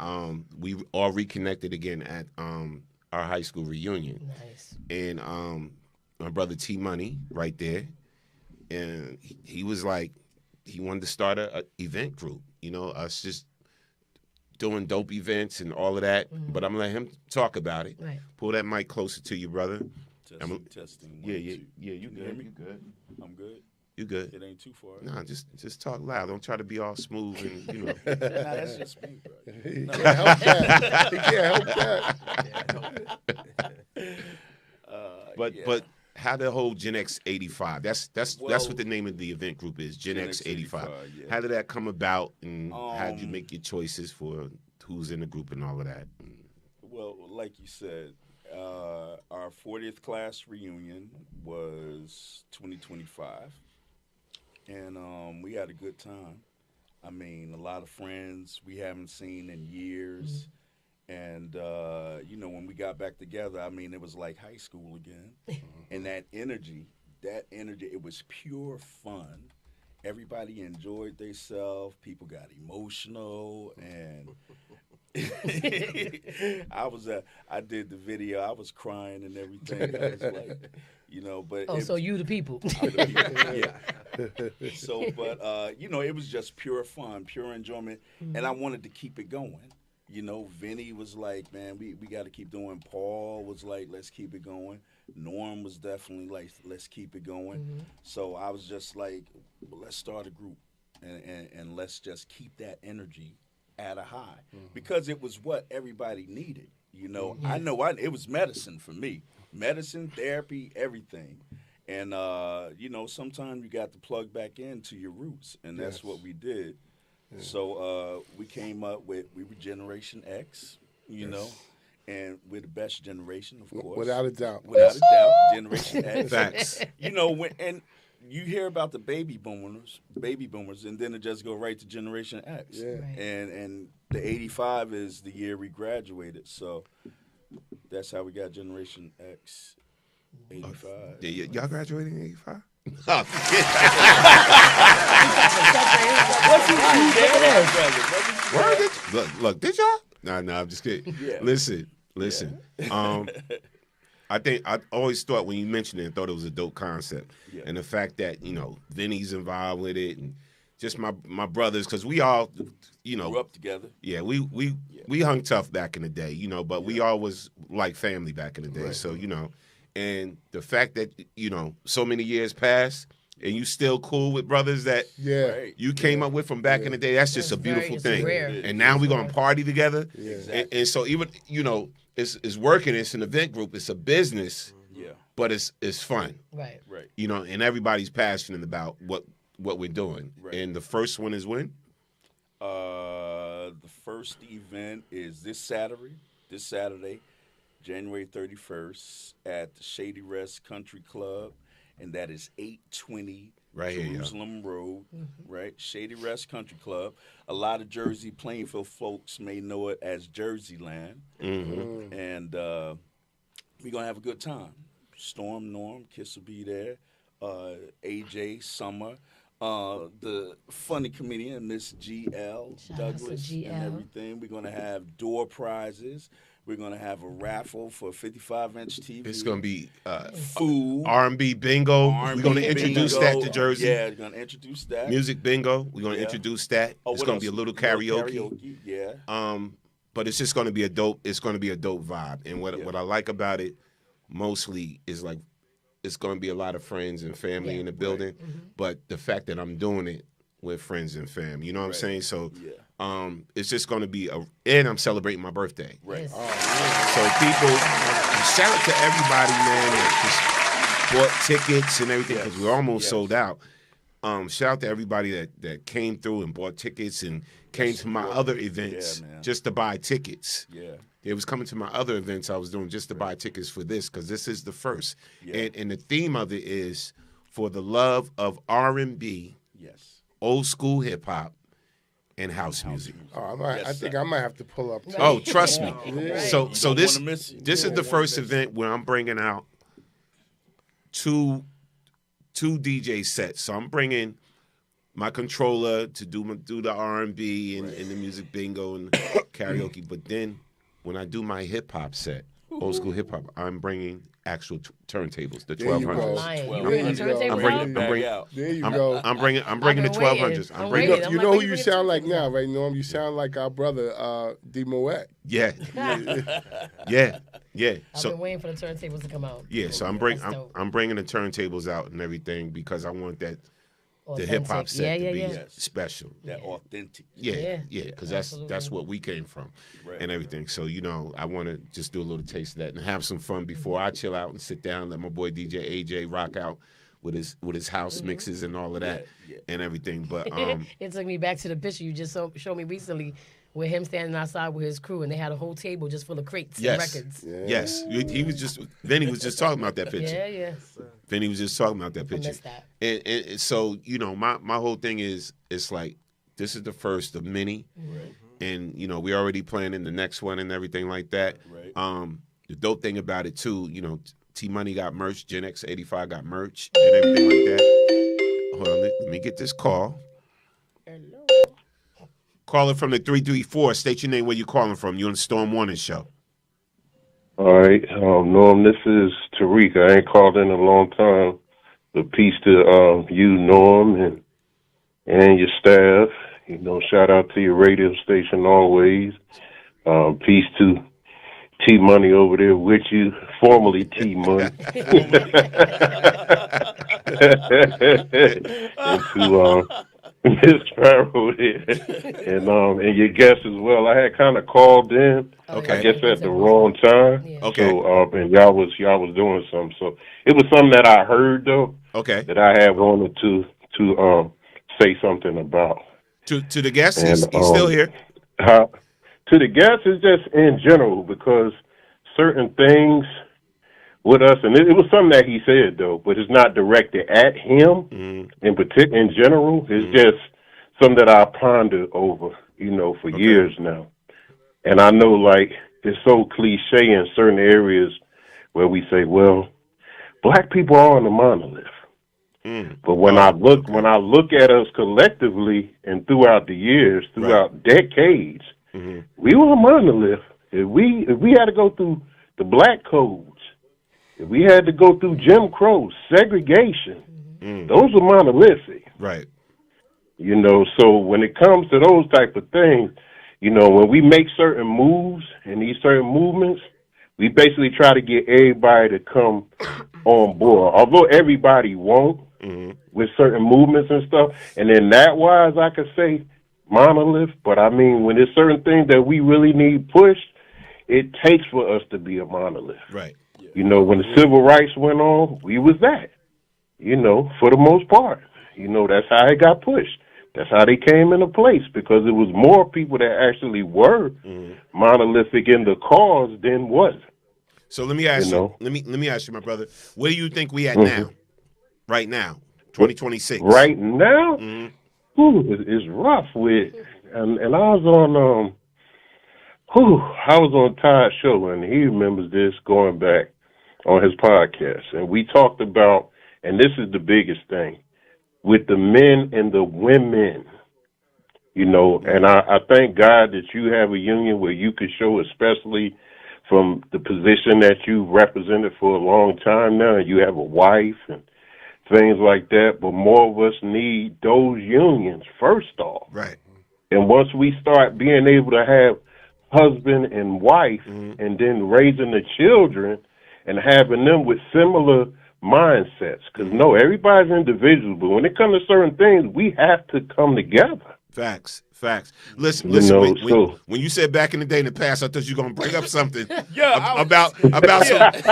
we all reconnected again at our high school reunion. Nice. And my brother T Money right there, and he was like, he wanted to start a event group. You know, us just doing dope events and all of that. Mm-hmm. But I'm gonna let him talk about it. Right. Pull that mic closer to you, brother. Testing. Yeah, One, yeah, two. yeah. You good? hear me? You good? I'm good. You good? It ain't too far. Nah, just talk loud. Don't try to be all smooth and you know. Nah, that's just me, bro. He can't help that. He can't help that. But how the whole Gen X 85? That's what the name of the event group is. Gen X 85. yeah. How did that come about, and how did you make your choices for who's in the group and all of that? Well, like you said, our 40th class reunion was 2025, and we had a good time. I mean, a lot of friends we haven't seen in years. And, when we got back together, I mean, it was like high school again. And that energy, it was pure fun. Everybody enjoyed themselves. People got emotional. And I did the video. I was crying and everything. I was like, but. Oh, so you the people. Yeah. So, but, it was just pure fun, pure enjoyment. And I wanted to keep it going. Vinny was like, man, we got to keep doing. Paul was like, let's keep it going. Norm was definitely like, let's keep it going. Mm-hmm. So I was just like, well, let's start a group and let's just keep that energy at a high because it was what everybody needed. I know it was medicine for me, medicine, therapy, everything. And, sometimes you got to plug back into your roots, and that's what we did. Yeah. So we came up we were Generation X, and we're the best generation, of course. Without a doubt. Without a doubt, Generation X. Facts. And you hear about the baby boomers, and then it just go right to Generation X. Yeah. Right. And the 85 is the year we graduated, so that's how we got Generation X. 85. Y'all graduated in 85? Look, did y'all? No, I'm just kidding. Yeah. Listen. I think I always thought when you mentioned it, I thought it was a dope concept, and the fact that Vinny's involved with it, and just my brothers, because we all grew up together. Yeah, we hung tough back in the day, but we all was like family back in the day. Right. So and the fact that so many years passed. And you still cool with brothers that you came up with from back in the day. That's just a beautiful thing. Rare. And now we're going to party together. Yeah. Exactly. And so even, it's working. It's in an event group. It's a business. Yeah. But it's fun. Right. And everybody's passionate about what we're doing. Right. And the first one is when? The first event is this Saturday, January 31st at the Shady Rest Country Club. And that is 820 Jerusalem Road, right? Shady Rest Country Club. A lot of Jersey Plainfield folks may know it as Jersey Land. Mm-hmm. And we're going to have a good time. Storm, Norm, Kiss will be there. AJ, Summer. The funny comedian, Miss GL, Douglas, and everything. We're going to have door prizes. We're going to have a raffle for a 55-inch TV. It's going to be food. R&B bingo. We're going to introduce that to Jersey. Yeah, we're going to introduce that. Music bingo. We're going to introduce that. It's going to be a little karaoke. Yeah. But it's just going to be a dope vibe. And what I like about it mostly is like it's going to be a lot of friends and family in the building. Right. Mm-hmm. But the fact that I'm doing it with friends and fam, you know what I'm saying? So it's just going to be and I'm celebrating my birthday. Right. Yes. So people, shout out to everybody, man, that just bought tickets and everything because we're almost sold out. Shout out to everybody that came through and bought tickets and came to my other events just to buy tickets. Yeah. It was coming to my other events I was doing just to buy tickets for this because this is the first. Yeah. And the theme of it is for the love of R&B. Yes. old school hip hop and house music. Oh, I think I might have to pull up. Too. Oh, trust me. Yeah. So this this is the first event where I'm bringing out two DJ sets. So I'm bringing my controller to do the R&B and the music bingo and karaoke. But then when I do my hip hop set, old school hip hop, I'm bringing actual turntables, the 1200s. I'm bringing the 1200s. You know who you sound like now, right, Norm? You sound like our brother D Moet. Yeah, yeah. I've been waiting for the turntables to come out. Yeah, so I'm bringing the turntables out and everything because I want that. The hip hop set to be special. That authentic. Yeah, because that's what we came from and everything. So, I want to just do a little taste of that and have some fun before I chill out and sit down and let my boy DJ AJ rock out with his house mixes and all of that and everything. But it took me back to the picture you just showed me recently with him standing outside with his crew, and they had a whole table just full of crates and records. Yes, he was just talking about that picture. Yeah. Vinny was just talking about that picture. I missed that. And so, my whole thing is, it's like, this is the first of many. Right. And, we're already planning the next one and everything like that. Right. The dope thing about it, too, T-Money got merch, Gen X 85 got merch and everything like that. Hold on, let me get this call. Hello. Caller from the 334. State your name, where you calling from. You on the Storm Warning Show. All right, Norm, this is Tariq. I ain't called in a long time. But peace to you, Norm, and your staff. Shout out to your radio station always. Peace to T-Money over there with you, formerly T-Money. And to Miss Farrow there, and your guest as well. I had kind of called in, I guess at the wrong time. Okay. So, and y'all was doing something. So it was something that I heard though. Okay. That I had wanted to say something about. To the guest, he's still here. To the guest is just in general because certain things with us, and it was something that he said though, but it's not directed at him in general. It's just something that I pondered over, for years now. And I know, like, it's so cliche in certain areas where we say, well, black people aren't a monolith. But when I look at us collectively and throughout the years, throughout decades, we were a monolith. If we had to go through the black codes, if we had to go through Jim Crow, segregation, those are monolithic. Right. So when it comes to those type of things, when we make certain moves and these certain movements, we basically try to get everybody to come on board. Although everybody won't with certain movements and stuff. And in that wise, I could say monolith. But I mean, when there's certain things that we really need pushed, it takes for us to be a monolith. Right. When the civil rights went on, we was that, for the most part. That's how it got pushed. That's how they came into place because it was more people that actually were monolithic in the cause than wasn't. So let me ask you. Let me ask you, my brother. Where do you think we at now? Right now, 2026. Right now, it's rough with, and I was on Todd's show, and he remembers this going back on his podcast, and we talked about, and this is the biggest thing, with the men and the women, and I thank God that you have a union where you could show, especially from the position that you represented for a long time now, and you have a wife and things like that, but more of us need those unions first off. Right. And once we start being able to have husband and wife and then raising the children and having them with similar mindsets. Because, everybody's individual, but when it comes to certain things, we have to come together. Facts. Listen. When you said back in the day in the past, I thought you were gonna bring up something about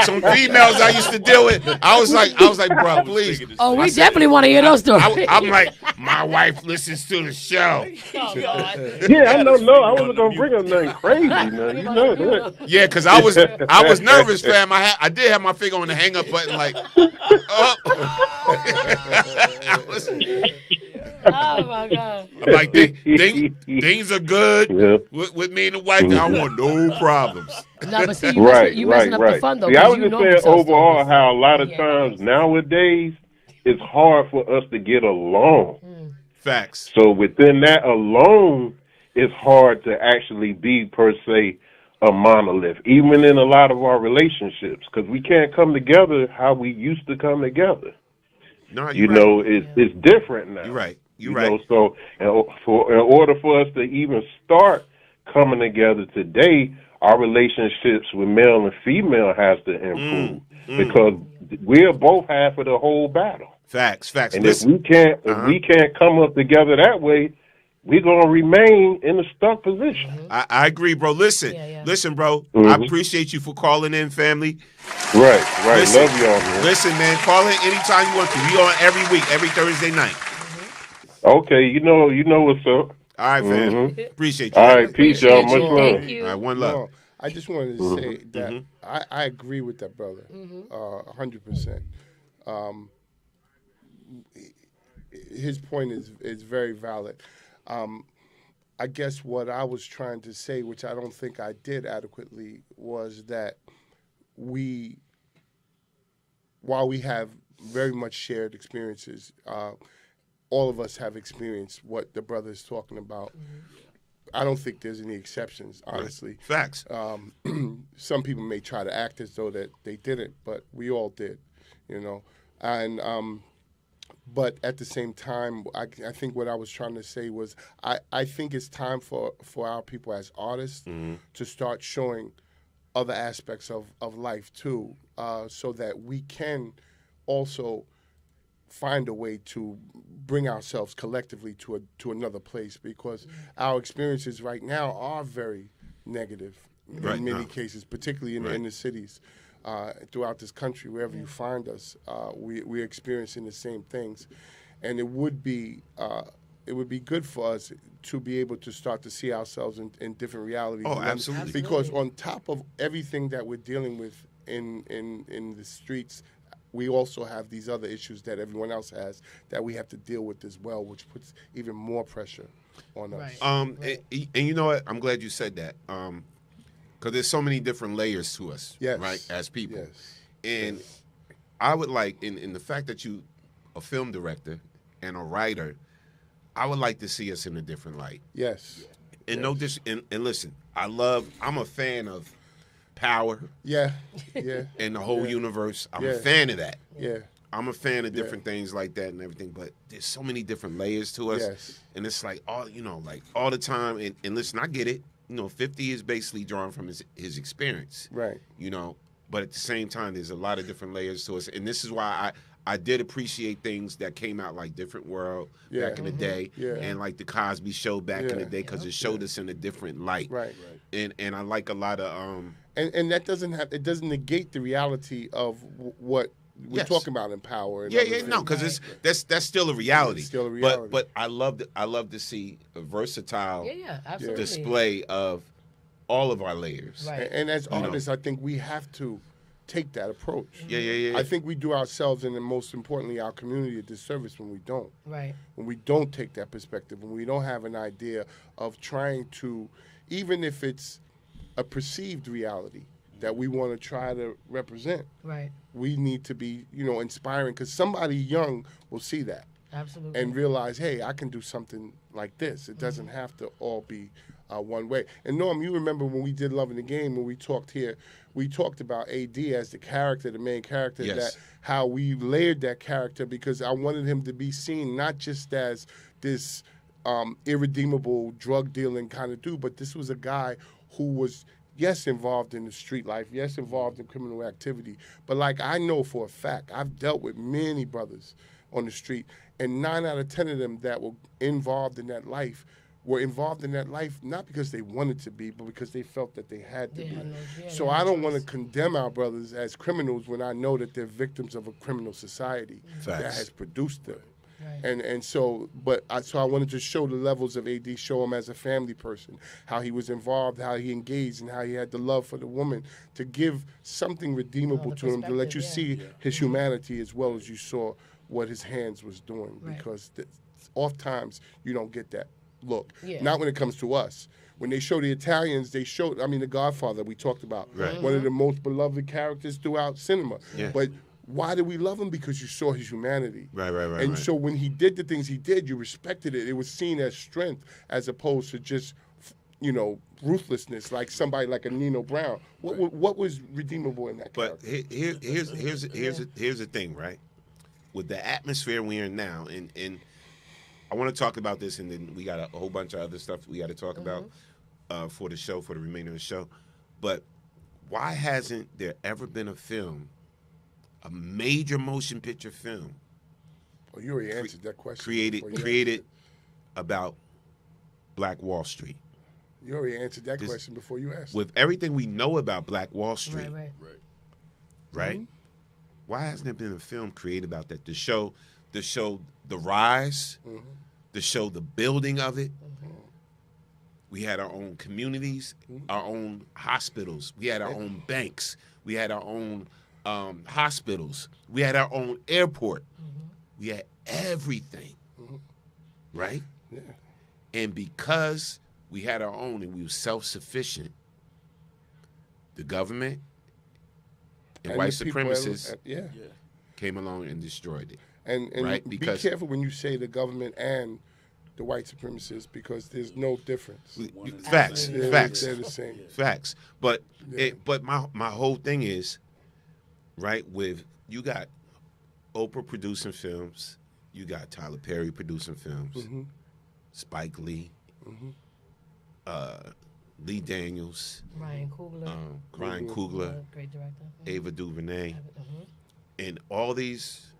some females I used to deal with. I was like, bro, please. Oh, we definitely want to hear those stories. I'm like, my wife listens to the show. Oh, God. Yeah, I know. I wasn't gonna bring up nothing crazy, man. You know that. Yeah, because I was nervous, fam. I did have my finger on the hang up button, like. Oh my God. I'm like, things are good with me and the wife. I don't want no problems. No, but see, you messing up the fun though. See, I was you just normally saying tell overall stories. how a lot of times nowadays it's hard for us to get along. Facts. So within that alone, it's hard to actually be per se a monolith, even in a lot of our relationships, because we can't come together how we used to come together. No, you know, it's different now. You're right. You know, so in order for us to even start coming together today, our relationships with male and female has to improve because we're both half of the whole battle. Facts. And if we can't come up together that way, we're gonna remain in a stuck position. I agree, bro. Listen, bro. I appreciate you for calling in, family. Right. Listen, love y'all, man. Listen, man, call in anytime you want to. We on every week, every Thursday night. Okay, you know what's up. All right, fam. Appreciate you. All right, peace, y'all. Much love. Thank you. All right, one love. No, I just wanted to say that I agree with that brother, 100%. His point is very valid. I guess what I was trying to say, which I don't think I did adequately, was that while we have very much shared experiences, all of us have experienced what the brother is talking about. I don't think there's any exceptions, honestly. Facts. Some people may try to act as though that they didn't, but we all did, you know. And but at the same time, I think what I was trying to say was I think it's time for our people as artists to start showing other aspects of life too, so that we can also find a way to bring ourselves collectively to another place, because our experiences right now are very negative in many cases, particularly in the cities. Throughout this country, wherever you find us, we're experiencing the same things, and it would be good for us to be able to start to see ourselves in different realities. Oh, absolutely. Because on top of everything that we're dealing with in the streets, we also have these other issues that everyone else has that we have to deal with as well, which puts even more pressure on us. And you know what? I'm glad you said that. Because there's so many different layers to us, right, as people. And I would like, in the fact that you a film director and a writer, I would like to see us in a different light. Yes. And and listen, I'm a fan of power. Yeah. And the whole universe. I'm a fan of that. Yeah. I'm a fan of different things like that and everything, but there's so many different layers to us. Yes. And it's like all the time. And listen, I get it. 50 is basically drawn from his experience. Right. But at the same time, there's a lot of different layers to us. And this is why I did appreciate things that came out like Different World back in the day and like the Cosby Show back in the day, because it showed us in a different light. Right. And I like a lot of... And that doesn't negate the reality of what we're talking about in power. And no, because that's still a reality. It's still a reality. But I love to see a versatile absolutely. display of all of our layers. Right. And as artists, I think we have to take that approach. Yeah. I think we do ourselves and then most importantly our community a disservice when we don't. Right. When we don't take that perspective, when we don't have an idea of trying to, even if it's a perceived reality that we want to try to represent. Right. We need to be, inspiring, because somebody young will see that. Absolutely. And realize, hey, I can do something like this. It doesn't have to all be one way. And Norm, you remember when we did Love in the Game, when we talked here, we talked about AD as the character, the main character, that how we layered that character, because I wanted him to be seen not just as this irredeemable drug dealing kind of dude, but this was a guy who was, yes, involved in the street life, yes, involved in criminal activity. But like I know for a fact, I've dealt with many brothers on the street, and 9 out of 10 of them that were involved in that life were involved in that life not because they wanted to be, but because they felt that they had to be. So I don't want to condemn our brothers as criminals when I know that they're victims of a criminal society that has produced them. Right. And so I wanted to show the levels of AD, show him as a family person, how he was involved, how he engaged, and how he had the love for the woman, to give something redeemable to him, to let you see his humanity as well as you saw what his hands was doing, because oftentimes you don't get that look. Yeah. Not when it comes to us. When they show the Italians, they showed, The Godfather we talked about. Right. One of the most beloved characters throughout cinema. Yeah. But why did we love him? Because you saw his humanity. Right. And so when he did the things he did, you respected it. It was seen as strength as opposed to just, ruthlessness, like somebody like a Nino Brown. What was redeemable in that But character? here's the thing, right? With the atmosphere we're in now, and I want to talk about this, and then we got a whole bunch of other stuff we got to talk about for the show, for the remainder of the show. But why hasn't there ever been a film, a major motion picture film, You already answered that question. created about Black Wall Street? You already answered that question before you asked. With everything we know about Black Wall Street, right? Mm-hmm. Why hasn't there been a film created about that to show the rise, to show the building of it? We had our own communities, our own hospitals. We had our own banks. We had our own hospitals. We had our own airport. We had everything, right? Yeah. And because we had our own and we were self-sufficient, the government and white the people supremacists yeah. came along and destroyed it. And right? be careful when you say the government and the white supremacists because there's no difference. Facts. They're the same. Facts. But but my whole thing is, right, with you got Oprah producing films, you got Tyler Perry producing films, Spike Lee, Lee Daniels, Ryan Coogler, great director, Ava DuVernay, and all these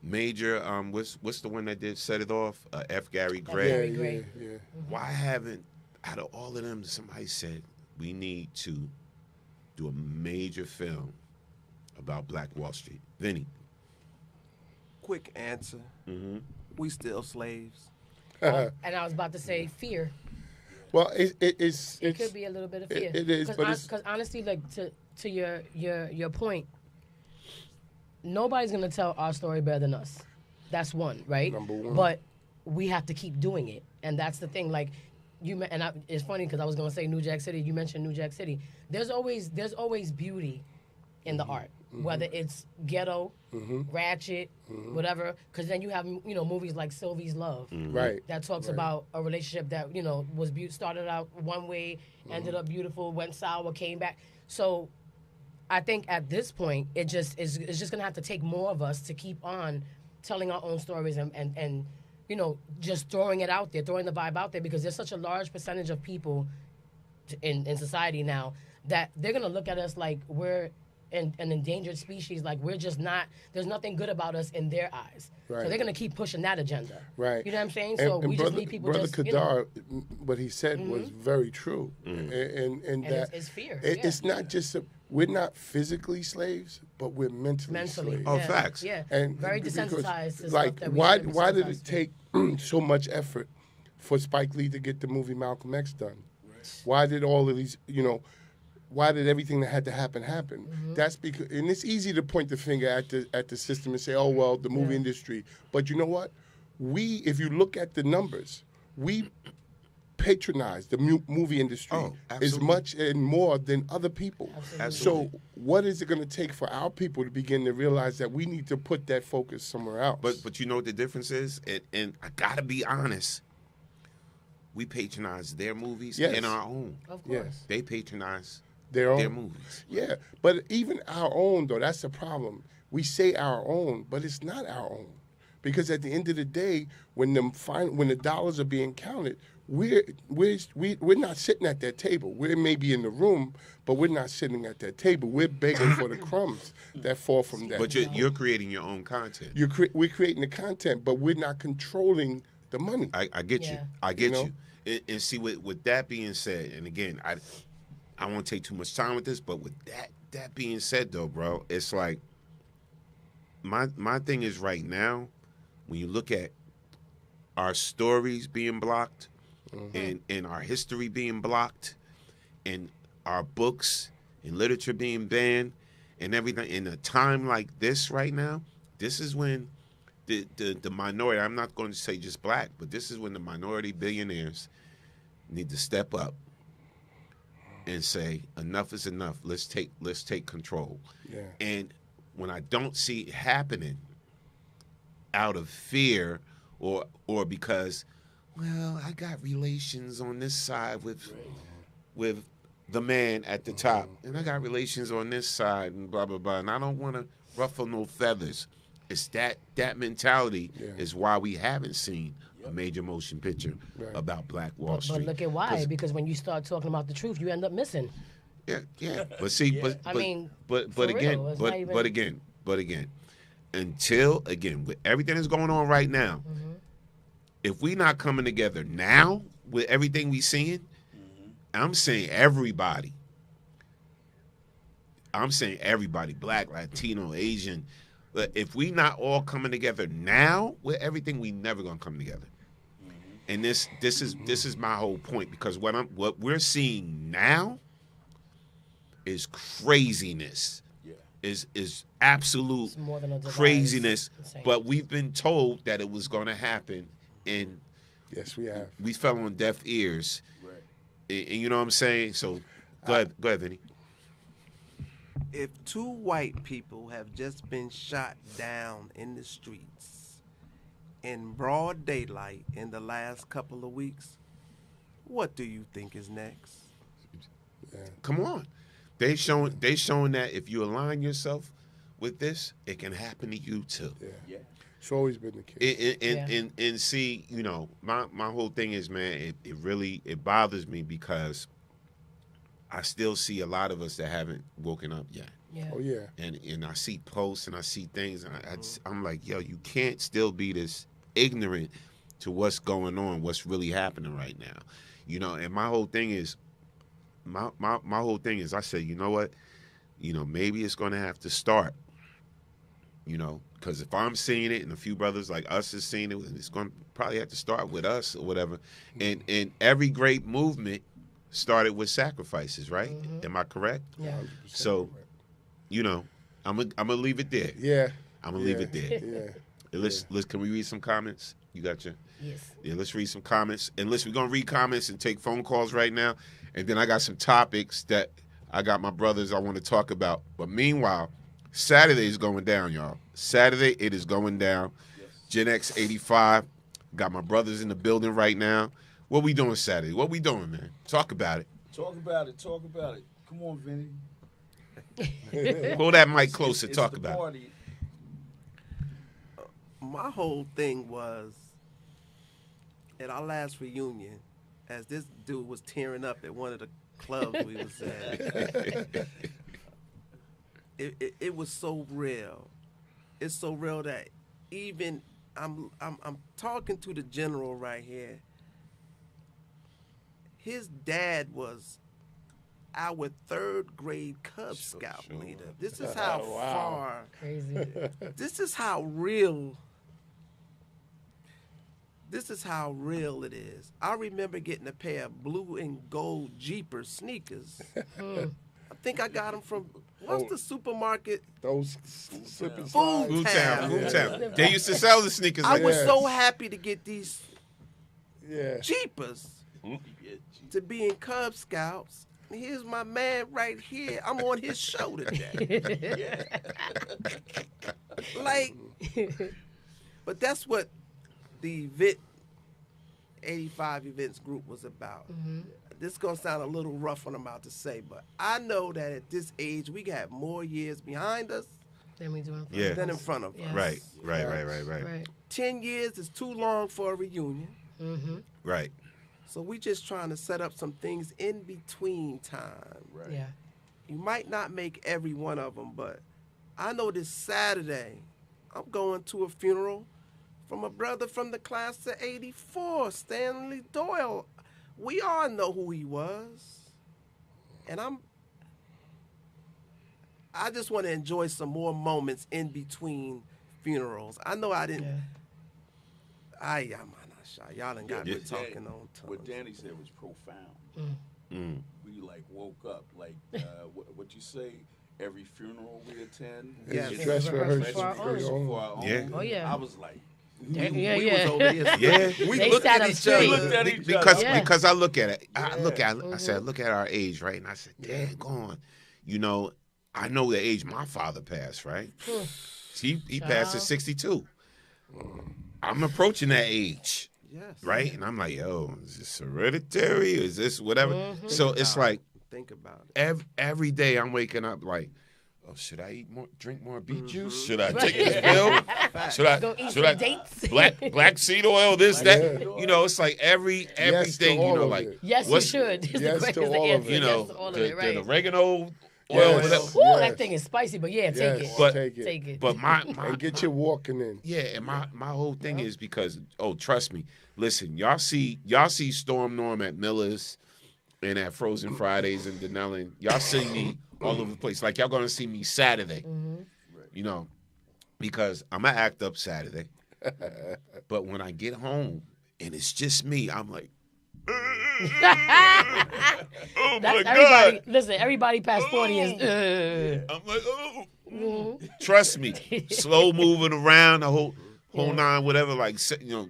major what's the one that did Set It Off? F. Gary Gray. Yeah. Why haven't out of all of them somebody said we need to do a major film about Black Wall Street? Vinny. Quick answer. We still slaves. And I was about to say fear. Well, it could be a little bit of fear. It is, because honestly, like to your point, nobody's gonna tell our story better than us. That's one, right? Number one. But we have to keep doing it, and that's the thing. Like it's funny because I was gonna say New Jack City. You mentioned New Jack City. There's always beauty in the art, whether it's ghetto, ratchet, whatever. Because then you have movies like Sylvie's Love, right? That talks about a relationship that was started out one way, ended up beautiful, went sour, came back. So I think at this point it's just gonna have to take more of us to keep on telling our own stories and just throwing it out there, throwing the vibe out there, because there's such a large percentage of people in society now that they're gonna look at us like we're an endangered species, like we're just not. There's nothing good about us in their eyes, Right. so they're gonna keep pushing that agenda. Right. You know what I'm saying? So we just need people. Brother just, Kadar, what he said was very true, and that it's fear. It's not just we're not physically slaves, but we're mentally slaves. Oh, facts. Yeah. And very because, desensitized to like, stuff that we why shouldn't be did it desensitized take so much effort for Spike Lee to get the movie Malcolm X done? Right. Why did all of these, why did everything that had to happen? That's because, and it's easy to point the finger at the system and say, oh well, the movie industry. But you know what? If you look at the numbers, we patronize the movie industry as much and more than other people. Absolutely. So what is it going to take for our people to begin to realize that we need to put that focus somewhere else? But you know what the difference is? And I gotta be honest. We patronize their movies and our own. Of course. Yes. They patronize their movies. Yeah, but even our own, though, that's the problem. We say our own, but it's not our own. Because at the end of the day, when the dollars are being counted, we're not sitting at that table. We may be in the room, but we're not sitting at that table. We're begging for the crumbs that fall from that. But you're creating your own content. We're creating the content, but we're not controlling the money. I get you. I get you. And see, with that being said, and again, I won't take too much time with this, but with that being said, though, bro, it's like my thing is right now, when you look at our stories being blocked and our history being blocked and our books and literature being banned and everything, in a time like this right now, this is when the minority, I'm not going to say just black, but this is when the minority billionaires need to step up and say enough is enough. Let's take control. Yeah. And when I don't see it happening out of fear or because, well, I got relations on this side with the man at the top, and I got relations on this side, and blah blah blah, and I don't want to ruffle no feathers. It's that mentality is why we haven't seen a major motion picture about Black Wall Street. But look at why, because when you start talking about the truth, you end up missing. Yeah. But see, but again, until with everything that's going on right now, if we not coming together now with everything we seeing, I'm saying everybody. Black, Latino, Asian. If we not all coming together now with everything, we never gonna come together. And this is my whole point, because what we're seeing now is craziness. Is absolute craziness. But we've been told that it was gonna happen, and yes, we have. We fell on deaf ears. And you know what I'm saying? So go ahead, Vinny. If 2 white people have just been shot down in the streets in broad daylight in the last couple of weeks, what do you think is next? Come on. They showing that if you align yourself with this, it can happen to you too. Yeah. It's always been the case. And see, you know, my whole thing is, man, it really bothers me because I still see a lot of us that haven't woken up yet. Yeah. Oh yeah. And I see posts and I see things, and I'm like, yo, you can't still be this ignorant to what's going on, what's really happening right now. You know, and my whole thing is, I said, you know what? You know, maybe it's going to have to start. You know, because if I'm seeing it and a few brothers like us is seeing it, it's going to probably have to start with us or whatever. And every great movement started with sacrifices, right? Am I correct? Yeah. So, you know, I'm gonna leave it there. Yeah. I'm gonna leave it there. Yeah. And let's can we read some comments? You got your Yes. Yeah, let's read some comments. And listen, we're gonna read comments and take phone calls right now. And then I got some topics that I got my brothers I want to talk about. But meanwhile, Saturday is going down, y'all. Saturday, it is going down. Yes. Gen X 85. Got my brothers in the building right now. What we doing Saturday? What we doing, man? Talk about it. Talk about it. Come on, Vinny. Pull that mic closer. It's talk about party. My whole thing was, at our last reunion, as this dude was tearing up at one of the clubs we was at, it was so real. It's so real that even I'm talking to the general right here. His dad was our 3rd grade Cub Scout leader. This is how far. Crazy. This is how real. This is how real it is. I remember getting a pair of blue and gold Jeepers sneakers. I think I got them from, what's the supermarket? Those slipping Food Town. They used to sell the sneakers. I was so happy to get these Jeepers to be in Cub Scouts. Here's my man right here. I'm on his show today. Like, but that's what the event 85 events group was about. This is going to sound a little rough what I'm about to say, but I know that at this age, we got more years behind us than we do in front of us. than in front of us. Right. 10 years is too long for a reunion. Right. So we just trying to set up some things in between time. Right. Yeah. You might not make every one of them, but I know this Saturday I'm going to a funeral from a brother from the class of 84, Stanley Doyle. We all know who he was. And I just want to enjoy some more moments in between funerals. I know I didn't. Yeah. Y'all done got me talking on tongues. What Danny said was profound. We like woke up. Like what you say, every funeral we attend. Yes. it's Dress rehearsal for our own. Yeah. Oh, yeah. I was like, Yeah, we yeah. was over here. Yeah. We They looked sat at up each straight. other. Because I look at it. I said, look at our age, right? And I said, dang, on. You know, I know the age my father passed, right? He passed at 62. I'm approaching that age. Yes. Right? And I'm like, yo, is this hereditary? Is this whatever? So it's like think about it. Every day I'm waking up like, oh, should I drink more beet juice? Should I take this pill? Should I dates? black seed oil, this, that? You know, it's like everything, you know, like yes, you should. Yes to all of it. You know, yes to all of it, right? the oregano oil, Yes. whatever. Ooh, that thing is spicy, but yeah, take it. But take it. Take it. But my And get your walking in. yeah, and my whole thing is because trust me, listen, y'all see Storm Norm at Miller's and at Frozen Fridays and Denellen. Y'all see me all over the place. Like y'all gonna see me Saturday. You know, because I'm gonna act up Saturday. But when I get home and it's just me, I'm like, oh my God. Listen, everybody past 40 is. I'm like, oh. Trust me, slow moving around the whole nine, whatever. Like, you know,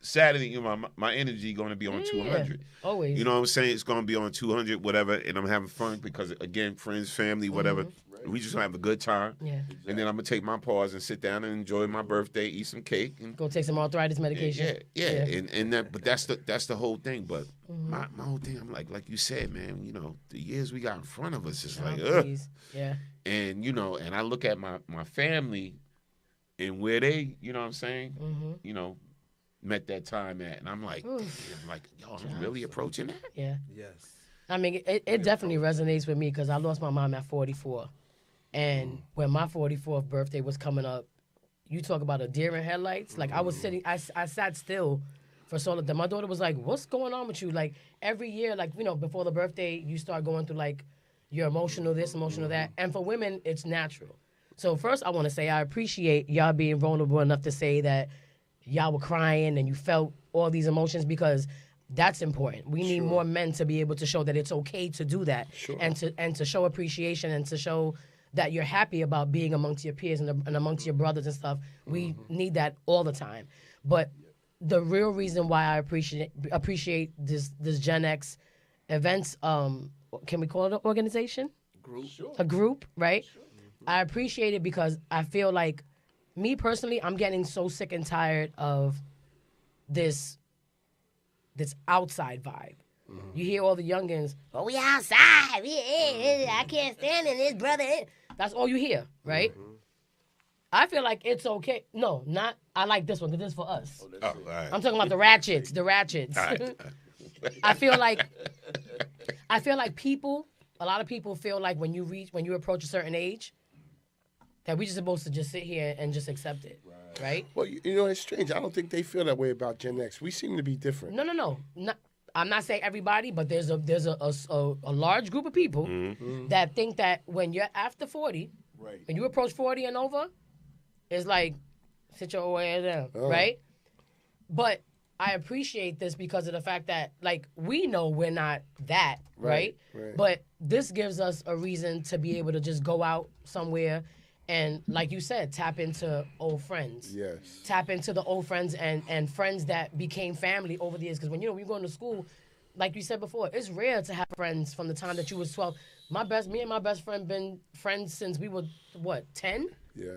Saturday, you know, my energy going to be on 200. Always. You know what I'm saying? It's going to be on 200, whatever, and I'm having fun because, again, friends, family, whatever. We just have a good time. Yeah. And then I'm going to take my pause and sit down and enjoy my birthday, eat some cake. And, Go take some arthritis medication. yeah. And that, but that's the whole thing. But my whole thing, I'm like you said, man, you know, the years we got in front of us is like, ugh. Yeah. And, you know, and I look at my family and where they, you know what I'm saying, you know, met that time at. And I'm like, yo, I'm really approaching that? Yeah. Yes. I mean, it definitely resonates with me because I lost my mom at 44. And when my 44th birthday was coming up, you talk about a deer in headlights. Like, I was sitting, I sat still for so long. My daughter was like, what's going on with you? Like, every year, like, you know, before the birthday, you start going through, like, you're emotional this, emotional that. And for women, it's natural. So first, I want to say I appreciate y'all being vulnerable enough to say that y'all were crying and you felt all these emotions because that's important. We need more men to be able to show that it's okay to do that and to show appreciation and to show that you're happy about being amongst your peers and amongst your brothers and stuff. We need that all the time. But the real reason why I appreciate this Gen X events, can we call it an organization? Group. A group, right? I appreciate it because I feel like, me personally, I'm getting so sick and tired of this outside vibe. You hear all the youngins, oh, we outside. I can't stand in this, brother. That's all you hear, right? I feel like it's okay. No, not, I like this one because this is for us. Oh, all right. I'm talking about the ratchets. All right. I feel like a lot of people feel like when you approach a certain age, that we just supposed to just sit here and just accept it, right? Well, you know, it's strange. I don't think they feel that way about Gen X. We seem to be different. No. I'm not saying everybody, but there's a large group of people that think that when you're after 40, when you approach 40 and over, it's like, sit your old ass down, right? But I appreciate this because of the fact that, like, we know we're not that, right? But this gives us a reason to be able to just go out somewhere and, like you said, tap into old friends. Yes. Tap into the old friends and friends that became family over the years. Because when you're going to school, like you said before, it's rare to have friends from the time that you was 12. Me and my best friend been friends since we were, 10? Yeah.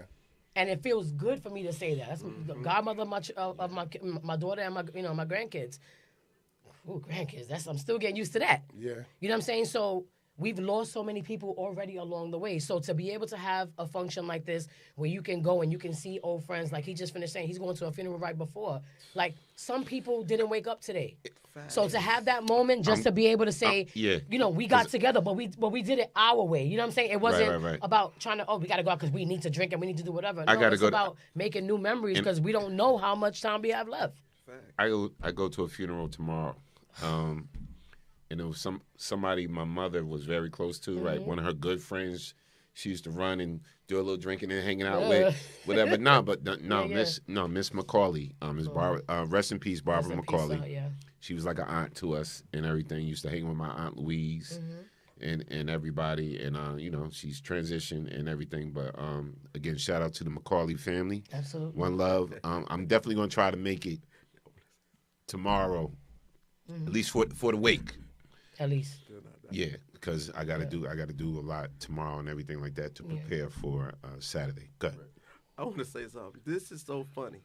And it feels good for me to say that. That's the godmother of my daughter and my grandkids. Ooh, grandkids. I'm still getting used to that. Yeah. You know what I'm saying? So we've lost so many people already along the way. So to be able to have a function like this where you can go and you can see old friends, like he just finished saying, he's going to a funeral right before. Like, some people didn't wake up today. So to have that moment, just to be able to say, you know, we got together, but we did it our way. You know what I'm saying? It wasn't about trying to, we got to go out because we need to drink and we need to do whatever. No, it's about making new memories because we don't know how much time we have left. I go to a funeral tomorrow. And it was somebody my mother was very close to, right? One of her good friends. She used to run and do a little drinking and hanging out with, whatever. Miss Macaulay. Miss Barbara. Rest in peace, Barbara Macaulay. She was like an aunt to us and everything. Used to hang with my Aunt Louise and everybody, and you know, she's transitioned and everything. But again, shout out to the McCauley family. Absolutely. One love. I'm definitely gonna try to make it tomorrow, at least for the wake. At least. Yeah, because I gotta do a lot tomorrow and everything like that to prepare for Saturday. Go ahead. I want to say something. This is so funny.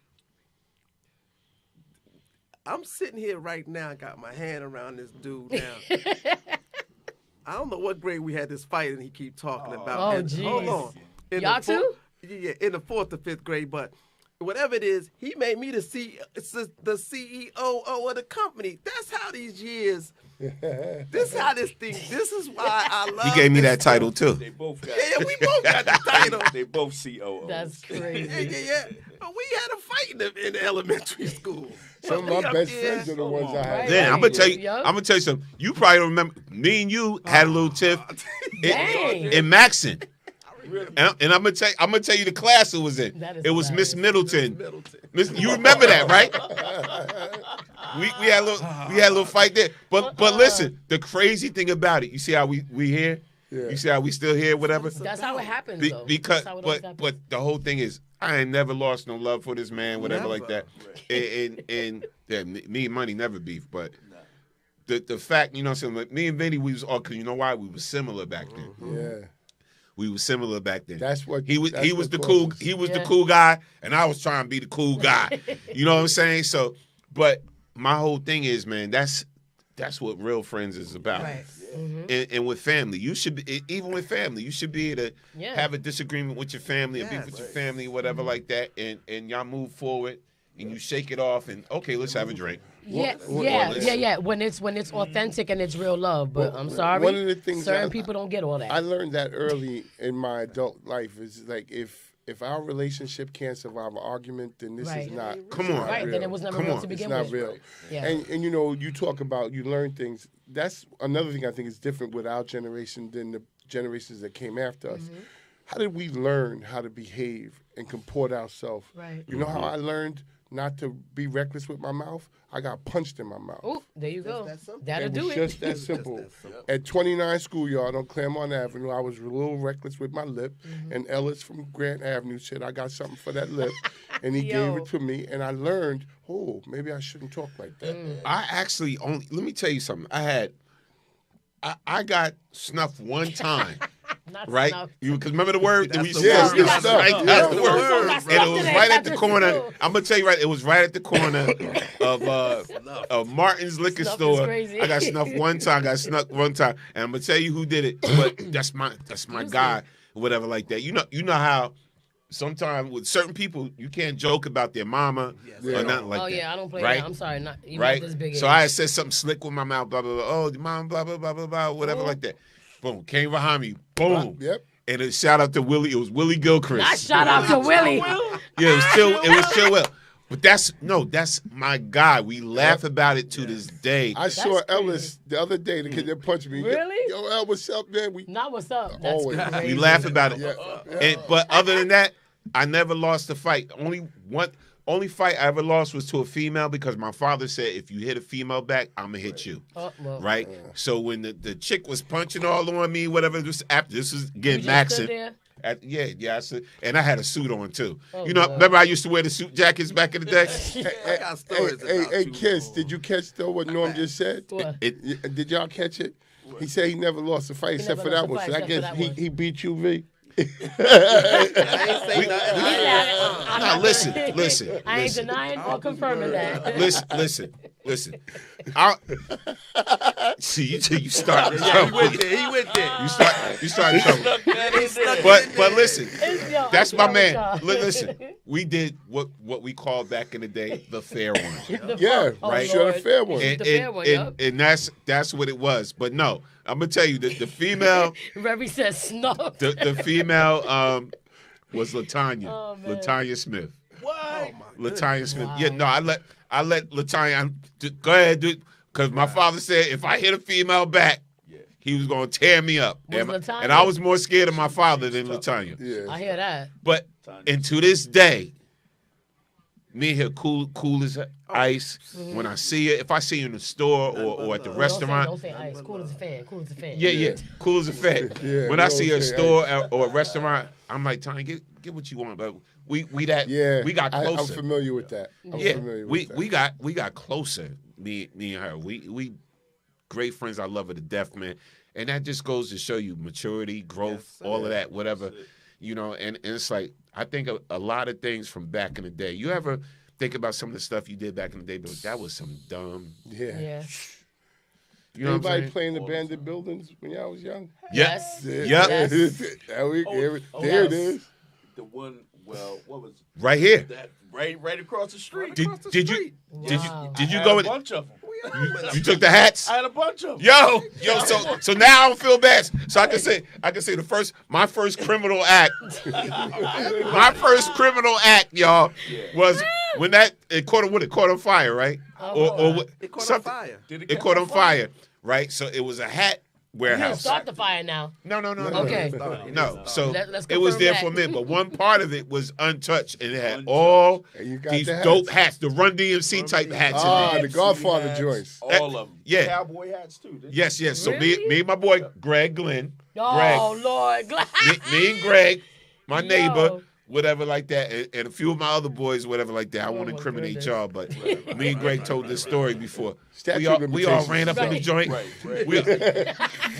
I'm sitting here right now, got my hand around this dude now. I don't know what grade we had this fight, and he keep talking about. Oh, and, geez. hold on. Y'all too? Yeah, in the 4th or 5th grade, but whatever it is, he made me the CEO of the company. That's how these years. This how this thing. This is why I love. He gave me that stuff. title too. They both got. Yeah, we both got the title. They both COOs. That's crazy. Yeah. But we had a fight in the elementary school. Some of my best friends are the ones I had. Then I'm gonna tell you something. You probably don't remember. Me and you had a little tiff in Maxon. And I'm gonna tell you the class it was in. It was Miss Middleton. You remember that, right? we had a little fight there. But listen, the crazy thing about it, you see how we here? Yeah. You see how we still here, whatever? That's how it happens, though. Because but the whole thing is, I ain't never lost no love for this man, whatever like that. And me and Money never beef, but the fact, you know what I'm saying, like, me and Vinny, we was all, cause you know why? We was similar back then. Yeah. We were similar back then. That's what he was the cool guy, and I was trying to be the cool guy. You know what I'm saying? So, but my whole thing is, man, that's what real friends is about. Right. Mm-hmm. And with family, you should be, even with family, you should be able to have a disagreement with your family and beef with your family, whatever like that, and y'all move forward and you shake it off and okay, let's have a drink. Yeah. When it's authentic and it's real love, but I'm sorry, one of the things certain people don't get all that. I learned that early in my adult life is like if our relationship can't survive an argument, then this is not. Come on, right? Then it was never real to begin with. It's not real. Yeah. And you know, you talk about you learn things. That's another thing I think is different with our generation than the generations that came after us. Mm-hmm. How did we learn how to behave and comport ourselves? Right. You know how I learned not to be reckless with my mouth? I got punched in my mouth. Oh, there you go. That'll do it. Just that simple. At 29 Schoolyard on Claremont Avenue, I was a little reckless with my lip, and Ellis from Grant Avenue said, I got something for that lip, and he gave it to me, and I learned, maybe I shouldn't talk like that. I actually let me tell you something. I got snuffed one time. Right? Because remember the word? That's right? That's the word. And it was right at the corner. I'm going to tell you right, it was right at the corner of Martin's liquor store. I got snuffed one time. And I'm going to tell you who did it. But that's my guy, or whatever like that. You know how sometimes with certain people, you can't joke about their mama or nothing like that. Oh, yeah, I don't play right? that. I'm sorry. Not even right? at this big age. So I had said something slick with my mouth, blah, blah, blah. Oh, your mom, blah, blah, blah, blah, blah, whatever like that. Boom, came behind me. Boom. Yep. And a shout out to Willie. It was Willie Gilchrist. Not shout out to Willie. Yeah, it was Chill Will. But that's my guy. We laugh about it to this day. I saw Ellis the other day. The kid that punched me. Really? Yo, El, what's up, man? Not what's up. That's always. crazy. We laugh about it. But other than that, I never lost a fight. Only fight I ever lost was to a female because my father said, if you hit a female back, I'm going to hit you. Right? So when the chick was punching all on me, whatever, this was, again, Maxon. And I had a suit on, too. Remember I used to wear the suit jackets back in the day? Hey, Kiss, did you catch, though, what Norm just said? Did y'all catch it? He said he never lost a fight except for that one. So I guess he beat you, V. Listen. I ain't denying or confirming that. Listen. See, you start trouble. He went there. You start trouble. But listen, that's my man. Listen, we did what we called back in the day the fair one. Right? Sure, the fair one. And that's what it was. But no, I'm gonna tell you that the female. Remy says snuff. The female was LaTanya. Oh, LaTanya Smith. What? LaTanya Smith. Wow. Yeah, no, I let LaTanya go ahead, dude, because my father said if I hit a female back, he was gonna tear me up. And I was more scared of my father than LaTanya. Yeah. I hear that. But and to this day, Me here, cool as ice. When I see it, if I see you in the store or at the restaurant. Don't say ice. Cool as a fan. Cool as a fan. Yeah. Cool as a fan. Yeah, when I don't see a say store ice. or a restaurant, I'm like, Tanya, get what you want. But we got closer. I'm familiar with that. We got closer. Me and her. We great friends. I love her to death, man. And that just goes to show you maturity, growth, all of that, whatever. You know, and it's like, I think a lot of things from back in the day. You ever think about some of the stuff you did back in the day? But that was some dumb. Yeah. You know what I'm Anybody saying? playing abandoned buildings when y'all was young? Yes. Yeah. Yep. There it is. The one, what was it? Right here. That right across the street. Did you I go had in? a bunch of them. You took the hats? I had a bunch of them. Yo, so now I don't feel bad. So I can say my first criminal act. My first criminal act, y'all, was when it caught on fire, right? It caught on fire. It caught on fire, right? So it was a hat You didn't warehouse. start the fire now. No. Okay. No. So Let's it was confirm there that. for a minute, but one part of it was untouched, and it had all these dope hats, the Run DMC type hats. in there. The Godfather joints. All of them. Yeah. Cowboy hats too. Yes. So me and my boy Greg Glenn. Oh, Lord. Me and Greg, my neighbor, whatever like that, and a few of my other boys, whatever like that. I won't incriminate y'all, but me and Greg told this story before. We all ran up in the joint.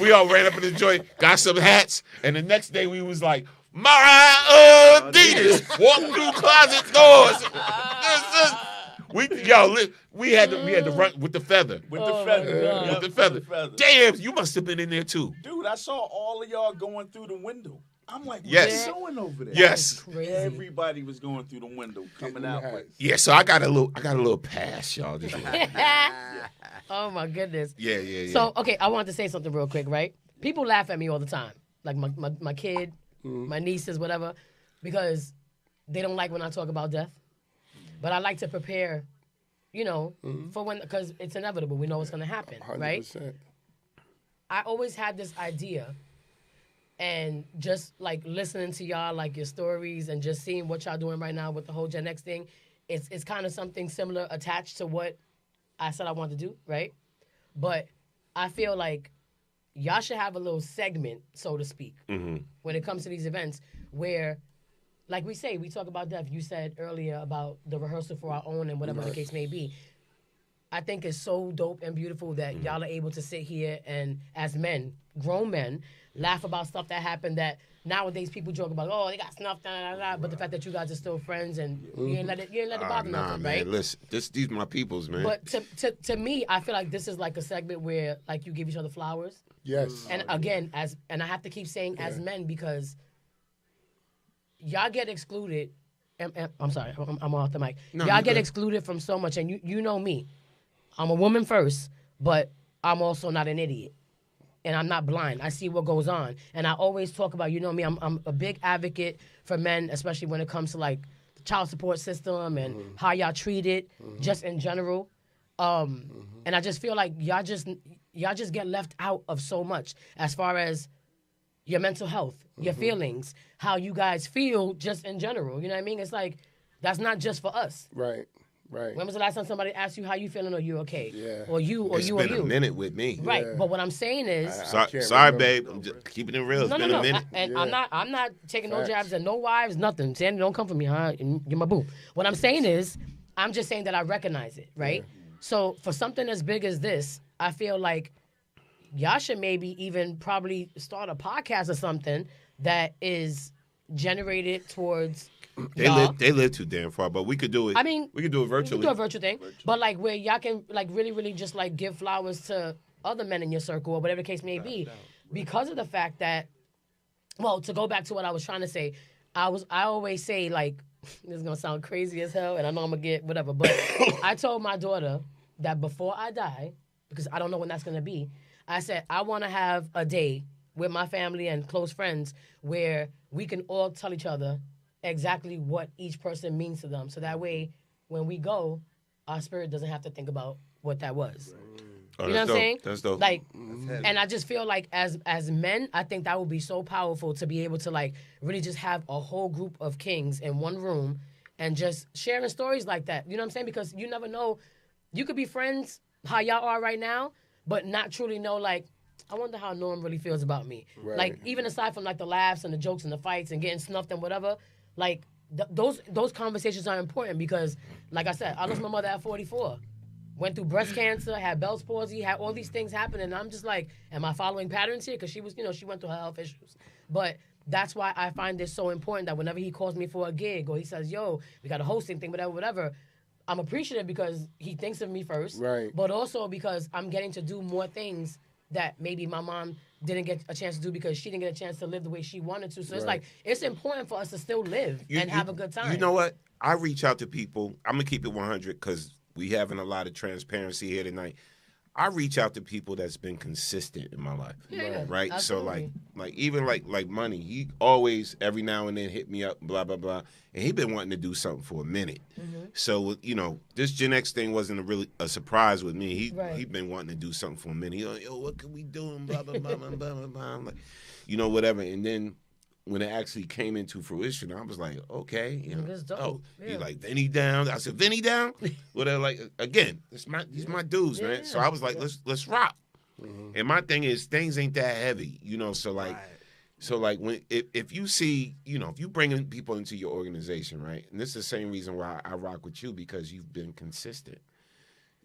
We all ran up in the joint, got some hats, and the next day we was like, Mariah Adidas, walk through closet doors. We had to run with the feather. With the feather. With the feather. Damn, you must have been in there too. Dude, I saw all of y'all going through the window. I'm like, what's Yes. going over there? Yes. Everybody was going through the window, coming out with. Yeah, so I got a little pass, y'all. Just like, Oh, my goodness. yeah. So, okay, I wanted to say something real quick, right? People laugh at me all the time. Like my kid, my nieces, whatever, because they don't like when I talk about death. But I like to prepare, for when, because it's inevitable. We know what's going to happen, 100%. right? I always had this idea, and just like listening to y'all, like your stories, and just seeing what y'all doing right now with the whole Gen X thing, it's kind of something similar attached to what I said I wanted to do, right? But I feel like y'all should have a little segment, so to speak, when it comes to these events where, like we say, we talk about death. You said earlier about the rehearsal for our own and whatever the case may be. I think it's so dope and beautiful that y'all are able to sit here and, as men, grown men, laugh about stuff that happened that nowadays people joke about, oh, they got snuffed, but the fact that you guys are still friends and you ain't let it bother nothing, man, right? listen, these my peoples, man. But to me, I feel like this is like a segment where like you give each other flowers. Yes. And again, and I have to keep saying as men because y'all get excluded. I'm sorry, I'm off the mic. No, y'all you get good. excluded from so much, and you know me. I'm a woman first, but I'm also not an idiot. And I'm not blind. I see what goes on. And I always talk about, me, I'm a big advocate for men, especially when it comes to like the child support system and how y'all treat it, just in general. And I just feel like y'all just get left out of so much as far as your mental health, your feelings, how you guys feel just in general. You know what I mean? It's like, that's not just for us. Right. When was the last time somebody asked you how you feeling or you okay? Yeah. Or you or It's you been or you. a minute with me. Right. But what I'm saying is Sorry, babe. I'm just keeping it real. It's been a minute. I'm not taking no jabs at no wives, nothing. Sandy, don't come for me, huh? You're my boo. What I'm saying is, I'm just saying that I recognize it, right? So for something as big as this, I feel like y'all should maybe even probably start a podcast or something that is generated towards They live too damn far, but we could do it. I mean, we could do it virtually. We could do a virtual thing, but like where y'all can like really just like give flowers to other men in your circle or whatever the case may be, because of the fact that, well, to go back to what I was trying to say, I always say like, this is gonna sound crazy as hell, and I know I'm gonna get whatever, but I told my daughter that before I die, because I don't know when that's gonna be, I said I want to have a day with my family and close friends where we can all tell each other exactly what each person means to them. So that way, when we go, our spirit doesn't have to think about what that was. Oh, you know what I'm saying? That's dope. Like, and I just feel like as men, I think that would be so powerful to be able to like really just have a whole group of kings in one room and just sharing stories like that. You know what I'm saying? Because you never know. You could be friends how y'all are right now, but not truly know, like, I wonder how Norm really feels about me. Right. Like, even aside from, like, the laughs and the jokes and the fights and getting snuffed and whatever, like, those conversations are important because, like I said, I lost my mother at 44. Went through breast cancer, had Bell's palsy, had all these things happen, and I'm just like, am I following patterns here? Because she was, she went through her health issues. But that's why I find this so important that whenever he calls me for a gig or he says, yo, we got a hosting thing, whatever, I'm appreciative because he thinks of me first. Right. But also because I'm getting to do more things that maybe my mom didn't get a chance to do because she didn't get a chance to live the way she wanted to. So it's like, it's important for us to still live and have a good time. You know what? I reach out to people. I'm going to keep it 100 because we having a lot of transparency here tonight. I reach out to people that's been consistent in my life, right? Absolutely. So like even like Money, he always every now and then hit me up, blah blah blah, and he been wanting to do something for a minute. Mm-hmm. So this Gen X thing wasn't a surprise with me. He been wanting to do something for a minute. He like, yo, what can we do? And blah blah blah blah blah blah blah. I'm like, whatever. And then when it actually came into fruition, I was like, okay, he like Vinny down. I said, Vinny down? Whatever. Like again, these my dudes, man. So I was like, let's rock. Mm-hmm. And my thing is, things ain't that heavy, So like, when if you see, if you bringing people into your organization, right? And this is the same reason why I rock with you because you've been consistent.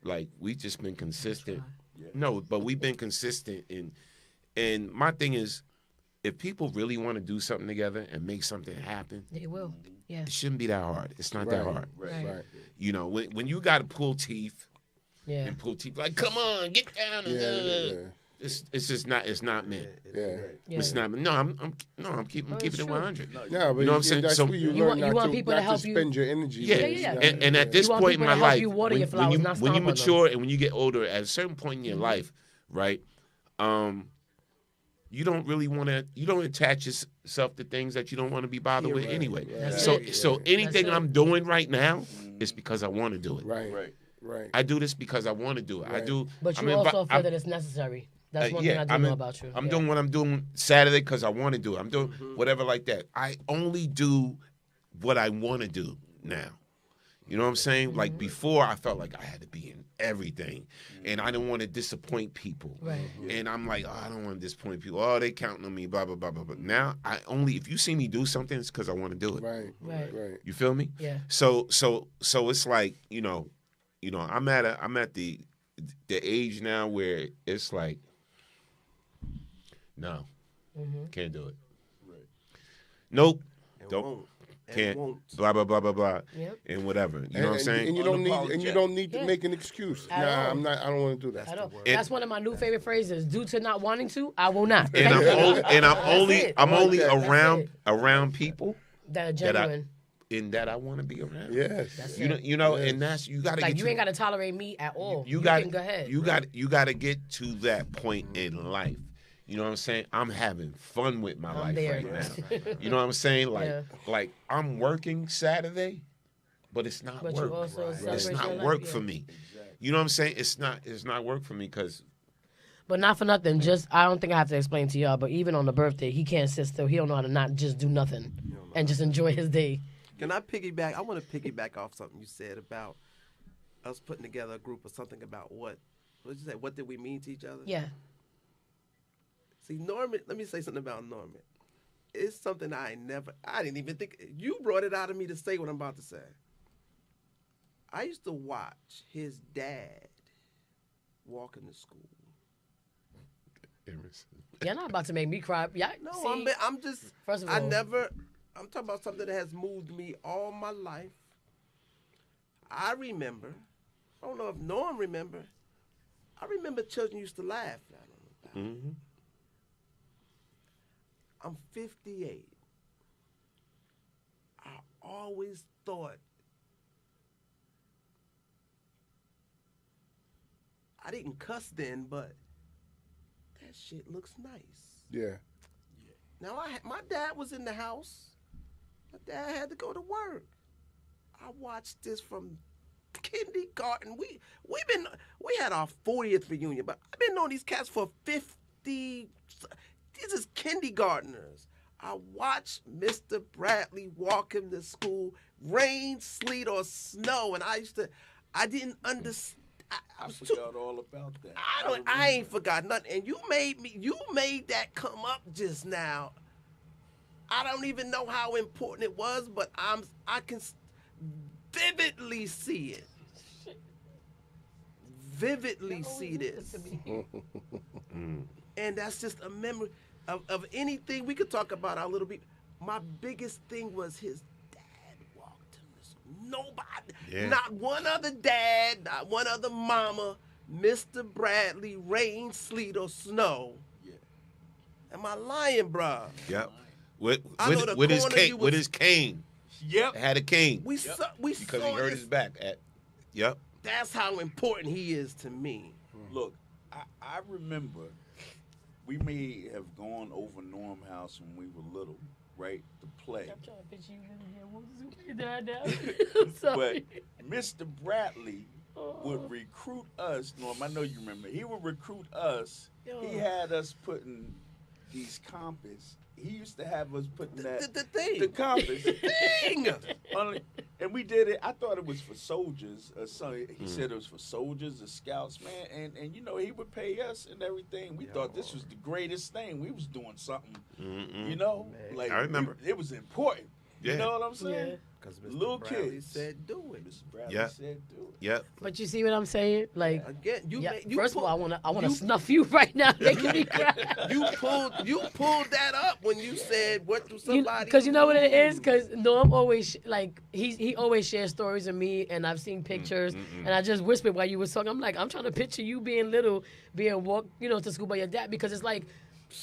Like we've just been consistent. Yeah. No, but we've been consistent and my thing is, if people really want to do something together and make something happen, they will. Yeah, it shouldn't be that hard. It's not that hard. Right. When you got to pull teeth, and pull teeth, like come on, get down. It's just not. It's not meant. It's not. No, I'm keeping it 100. No, but you know what I'm saying. That's So where you learn you want people to help you spend your energy. Yeah. And at this point in my life, when you mature and when you get older, at a certain point in your life, right? You don't really want to. You don't attach yourself to things that you don't want to be bothered with anyway. So anything I'm doing right now is because I want to do it. Right. I do this because I want to do it. I do. But you also feel that it's necessary. That's one thing I do know about you. I'm doing what I'm doing Saturday because I want to do it. I'm doing whatever like that. I only do what I want to do now. You know what I'm saying? Mm-hmm. Like before, I felt like I had to be in everything, and I didn't want to disappoint people. Right. And I'm like, I don't want to disappoint people. Oh, they counting on me, blah blah blah blah. But now if you see me do something, it's because I want to do it. Right. You feel me? Yeah. So it's like I'm at the age now where it's like, no, can't do it. Right. Nope. Don't. Can't blah blah blah blah blah and whatever. You know what I'm saying? And you don't need to make an excuse. Nah, I'm not. I don't want to do that. That's one of my new favorite phrases. Due to not wanting to, I will not. And I'm only around people that are genuine. That I want to be around. Yes. And that's you got to like get. You ain't got to tolerate me at all. You can go ahead. You got to get to that point in life. You know what I'm saying? I'm having fun with my life right now. You know what I'm saying? Like I'm working Saturday, but it's not work. You also It's not work for me. You know what I'm saying? It's not work for me because. But not for nothing. I don't think I have to explain to y'all. But even on the birthday, he can't sit still. He don't know how to not just do nothing and just enjoy his day. Can I piggyback? I want to piggyback off something you said about us putting together a group or something about what did you say? What did we mean to each other? Yeah. See, Norman, let me say something about Norman. It's something I didn't even think. You brought it out of me to say what I'm about to say. I used to watch his dad walking to school. You're not about to make me cry. Yeah, no, see, I'm just, first of all, I'm talking about something that has moved me all my life. I remember, I don't know if Norm remember, I remember children used to laugh at him. Mm-hmm. I'm 58. I always thought I didn't cuss then, but that shit looks nice. Yeah. Now my dad was in the house. My dad had to go to work. I watched this from kindergarten. We had our 40th reunion, but I've been knowing these cats for 50. These is kindergartners. I watched Mr. Bradley walk him to school rain, sleet, or snow, and I didn't understand. I forgot all about that. I ain't forgot nothing. And you made that come up just now. I don't even know how important it was, but I can vividly see it. Vividly see this. And that's just a memory of anything we could talk about a little bit. My biggest thing was his dad walked him to school. Nobody, not one other dad, not one other mama, Mr. Bradley, rain, sleet, or snow. Yeah. Am I lying, bruh? Yep. With his cane. Yep. Had a cane. We saw because he hurt his back. Yep. That's how important he is to me. Look, I remember we may have gone over Norm House when we were little, right, to play. I'm trying to picture you in here. I'm sorry. But Mr. Bradley would recruit us. Norm, I know you remember. He would recruit us. He had us putting these compass. He used to have us putting the compass thing. And we did it. I thought it was for soldiers. He said it was for soldiers, the scouts, man. And you know, he would pay us and everything. We thought this was the greatest thing. We was doing something, you know. Like I remember. It was important. Yeah. You know what I'm saying? Yeah. Because little Bradley kids said do it. Mr. Bradley said do it. Yep. But you see what I'm saying? Like again, first of all, I wanna snuff you right now, making me cry. You pulled that up when you said what do somebody? Because you know what it is? Because Norm always he always shares stories of me, and I've seen pictures, and I just whispered while you were talking. I'm like, I'm trying to picture you being little, being walked, to school by your dad, because it's like,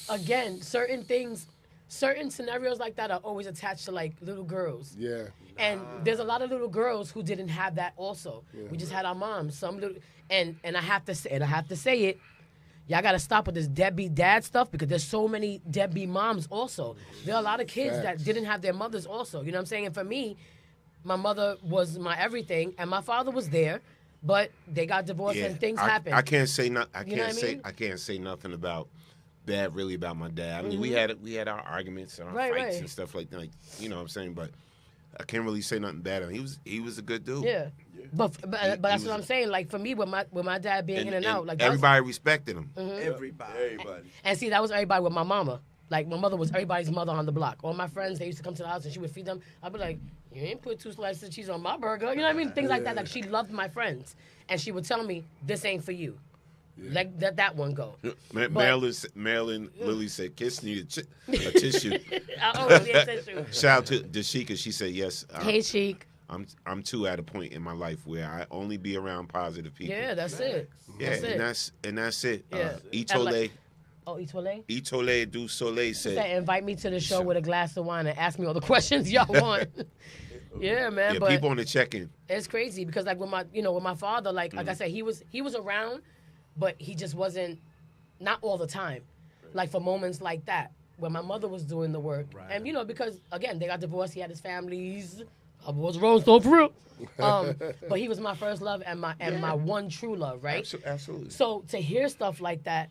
again, certain scenarios like that are always attached to like little girls. Yeah. And there's a lot of little girls who didn't have that also. Yeah. We just had our moms. Some little and I have to say it. Y'all gotta stop with this deadbeat dad stuff, because there's so many deadbeat moms also. There are a lot of kids that didn't have their mothers also. You know what I'm saying? And for me, my mother was my everything, and my father was there, but they got divorced and things happened. I can't say I can't say nothing about my dad. I mean, we had our arguments and our fights and stuff like that. Like, you know what I'm saying? But I can't really say nothing bad. I mean, he was a good dude. Yeah. But that's what I'm saying. Like, for me, with my dad being in and out, like everybody respected him. Everybody. And see, that was everybody with my mama. Like, my mother was everybody's mother on the block. All my friends, they used to come to the house and she would feed them. I'd be like, you ain't put 2 slices of cheese on my burger. You know what I mean? Things like that. Like, she loved my friends. And she would tell me, this ain't for you. Yeah. Let that one go. Marilyn Lily said, "Kiss need a tissue." I always need a tissue. Shout out to Dashika. She said, "Yes." Hey, Sheik. I'm too at a point in my life where I only be around positive people. Yeah, that's it. Yeah, that's that's it. Yeah. Itole. Itole? Itole du Soleil said, invite me to the show with a glass of wine and ask me all the questions y'all want. Yeah, man. Yeah, but people on the check-in. It's crazy because like with my father, like I said, he was around. But he just wasn't, not all the time, like for moments like that, when my mother was doing the work. Right. And, because, again, they got divorced. He had his families. I was wrong, so for real. But he was my first love and my one true love, right? Absolutely. So to hear stuff like that,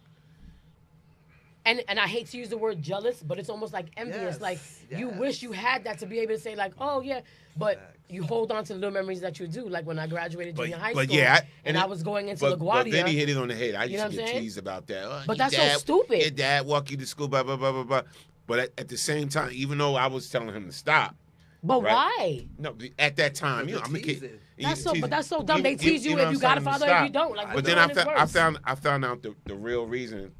and I hate to use the word jealous, but it's almost like envious. Like, you wish you had that to be able to say, like, oh, yeah. But you hold on to the little memories that you do. Like, when I graduated junior high school, I was going into LaGuardia. But then he hit it on the head. I used to get teased about that. Oh, but that's so stupid. Your dad walk you to school, blah, blah, blah, blah, blah. But at the same time, even though I was telling him to stop. But why? No, at that time, I'm a kid. But that's so dumb. They tease you if you got a father, if you don't. Like, but then I found out the real reason.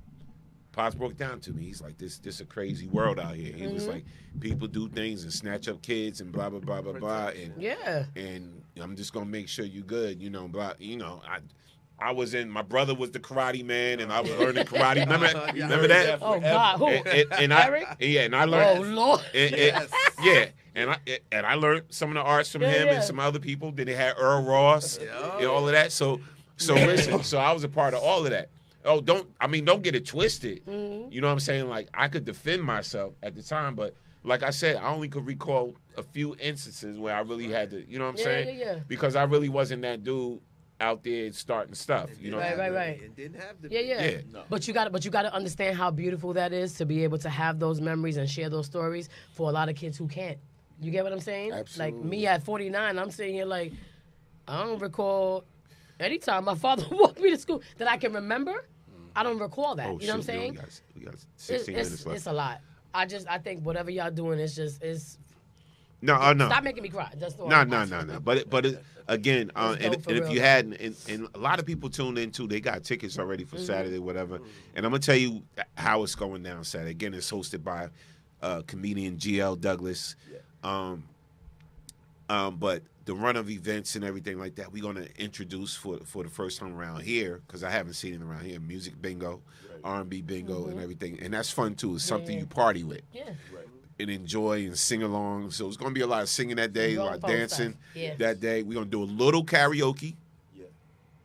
Pops broke down to me. He's like, this a crazy world out here. He was like, people do things and snatch up kids and blah, blah, blah, blah, blah. And I'm just going to make sure you good, blah. I was my brother was the karate man, and I was learning karate. Remember that? Oh, God. Who? Eric? And I learned. Oh, Lord. Yeah. And I learned some of the arts from him and some other people. Then they had Earl Ross and all of that. So listen, so I was a part of all of that. Oh, don't get it twisted. Mm-hmm. You know what I'm saying? Like, I could defend myself at the time, but like I said, I only could recall a few instances where I really had to, you know what I'm saying? Yeah. Because I really wasn't that dude out there starting stuff. You know? Right. It didn't have to. Yeah. No. But you got to understand how beautiful that is to be able to have those memories and share those stories for a lot of kids who can't. You get what I'm saying? Absolutely. Like me at 49, I'm sitting here like, I don't recall any time my father walked me to school that I can remember. I don't recall that. Oh, you know what I'm shoot, saying? We got 16 minutes left. It's a lot. I think whatever y'all doing is just No. Stop making me cry. That's the No. But again, and dope for if real, you though. hadn't, and a lot of people tuned in too. They got tickets already for Saturday, whatever. And I'm gonna tell you how it's going down Saturday. Again, it's hosted by comedian GL Douglas. But the run of events and everything like that, we're gonna introduce for the first time around here because I haven't seen it around here. Music bingo, R&B bingo, and everything, and that's fun too. It's something you party with. Yeah. And enjoy and sing along. So it's going to be a lot of singing that day, a lot of dancing that day. We're going to do a little karaoke. Yeah.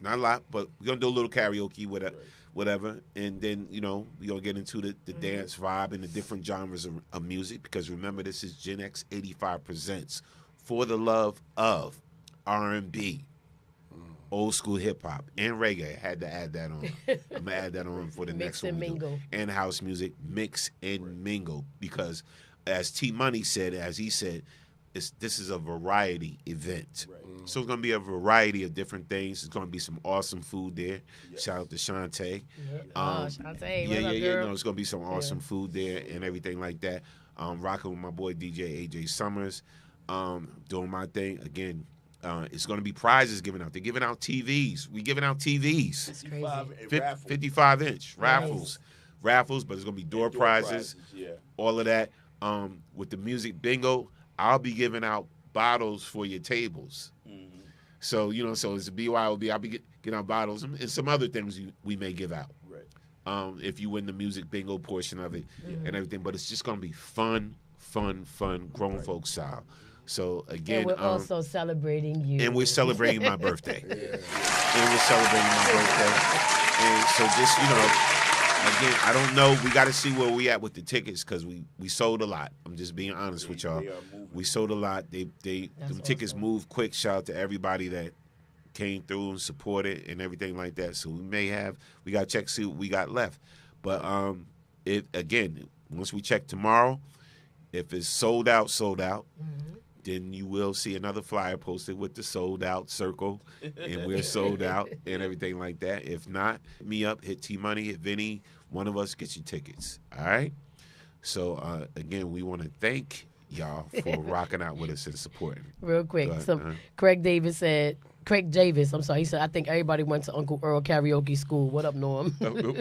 Not a lot, but we're going to do a little karaoke, whatever. And then, we're going to get into the dance vibe and the different genres of music because remember, this is Gen X 85 Presents For the Love of R&B, old school hip-hop, and reggae. I had to add that on. I'm going to add that on for the next one. Mix and mingle. And house music, mix and mingle because as T-Money said, as he said, this is a variety event. So it's going to be a variety of different things. There's going to be some awesome food there. Yes. Shout out to Shantae. Shantae, yeah. It's going to be some awesome food there and everything like that. Rocking with my boy DJ AJ Summers. Doing my thing. Again, it's going to be prizes given out. They're giving out TVs. We giving out TVs. That's crazy. 55-inch raffles. Raffles, but it's going to be door prizes. All of that. With the music bingo, I'll be giving out bottles for your tables. So, so it's a BYOB. I'll be getting out bottles and some other things we may give out. Right. If you win the music bingo portion of it and everything. But it's just going to be fun, grown folk style. So, again. And we're also celebrating you. And we're celebrating my birthday. And we're celebrating my birthday. And so just, again, I don't know. We got to see where we at with the tickets because we sold a lot. I'm just being honest with y'all. We sold a lot. Them tickets moved quick. Shout out to everybody that came through and supported and everything like that. So we got to check see what we got left. But once we check tomorrow, if it's sold out, then you will see another flyer posted with the sold out circle, and we're sold out and everything like that. If not, hit me up, hit T-Money, hit Vinny. One of us gets you tickets. All right? So, again, we want to thank y'all for rocking out with us and supporting. Real quick. Craig Davis, I'm sorry. He said, I think everybody went to Uncle Earl karaoke school. What up, Norm?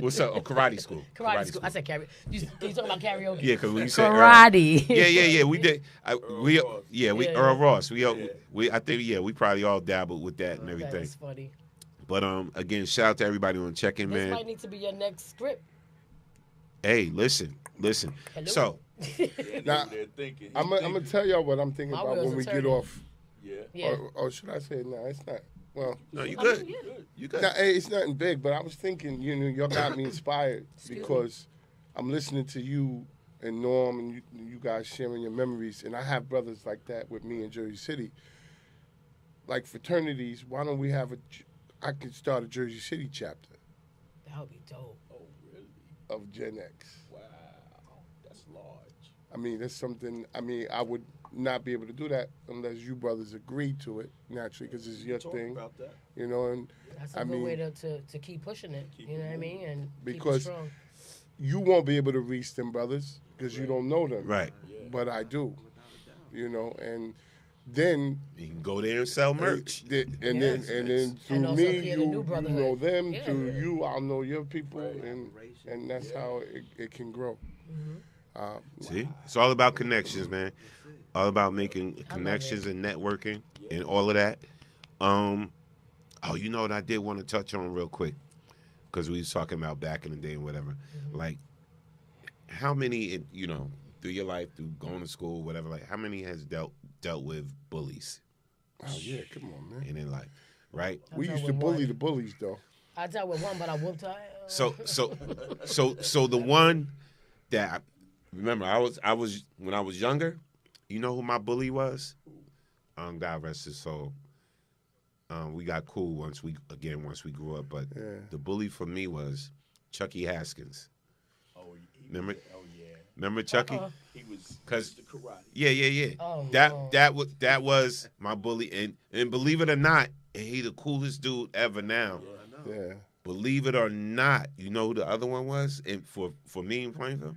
What's up? Oh, karate school. Karate school. I said karaoke. You talking about karaoke? Yeah, because when you said karate. Yeah. We did. Earl Ross. I think we probably all dabbled with that and everything. That's funny. But again, shout out to everybody on check-in, man. This might need to be your next script. Hey, listen. Hello. So, now, I'm gonna tell y'all what I'm thinking about when we get off. Yeah. Or should I say no? It's not. Well, no, you good. You good. Nah, hey, it's nothing big, but I was thinking, y'all got me inspired because I'm listening to you and Norm and you guys sharing your memories, and I have brothers like that with me in Jersey City. Like fraternities, why don't we have I could start a Jersey City chapter. That would be dope. Oh, really? Of Gen X. Wow, that's large. I mean, that's something. I mean, I would not be able to do that unless you brothers agree to it naturally, because it's your thing. About that. And that's a good way to keep pushing it. You know what I mean? And because keep it strong. You won't be able to reach them brothers because you don't know them. Right. But I do. And then you can go there and sell merch. And then through me, you know them. Yeah. Through you, I'll know your people, and that's how it can grow. See, it's all about connections, man. All about making connections and networking and all of that. You know what I did want to touch on real quick, because we was talking about back in the day and whatever. Like, how many, through your life, through going to school, whatever, like, how many has dealt with bullies? Oh yeah, come on, man. In their life, right? We used to bully the bullies, though. I dealt with one, but I whooped her. So the one that remember, I was when I was younger. You know who my bully was? God rest his soul. We got cool once we grew up, but the bully for me was Chucky Haskins. Remember? Oh yeah. Remember Chucky? He was Cause Mr. Karate. yeah. Oh, That was my bully, and believe it or not, he the coolest dude ever now. Yeah. Believe it or not, you know who the other one was? And for me in Plainville,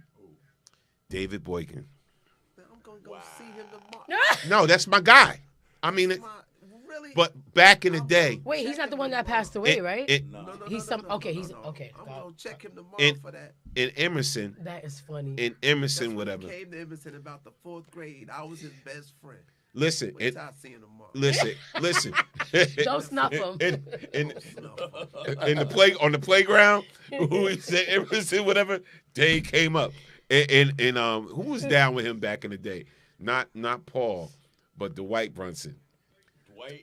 David Boykin. I'm gonna go see him tomorrow. No, that's my guy. I mean, but back in the day, Wait, he's not the one that passed away, right? No. He's some. Okay, he's okay. I'm gonna check him tomorrow in, for that. in Emerson. That is funny. In Emerson, whatever. He came to Emerson about the 4th grade. I was his best friend. Listen, Wait till I see him tomorrow. listen. Don't snuff him. In on the playground, who he said Emerson, whatever. They came up, and who was down with him back in the day? Not Paul, but Dwight Brunson.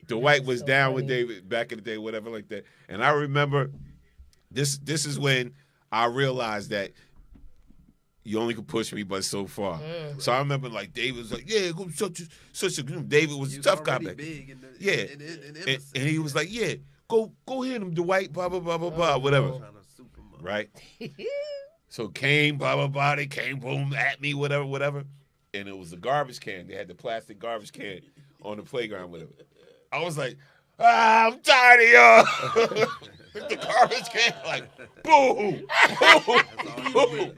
Dwight was down with David back in the day, whatever like that. And I remember this is when I realized that you only could push me but so far. So I remember like David was like, yeah, go such a David was a tough guy back. And he was like, yeah, go hit him, Dwight, blah blah blah blah blah, whatever. Right? So Kane, blah blah blah, they came boom at me, whatever. And it was a garbage can. They had the plastic garbage can on the playground with him. I was like, I'm tired of y'all. The garbage can, like, boom, boom.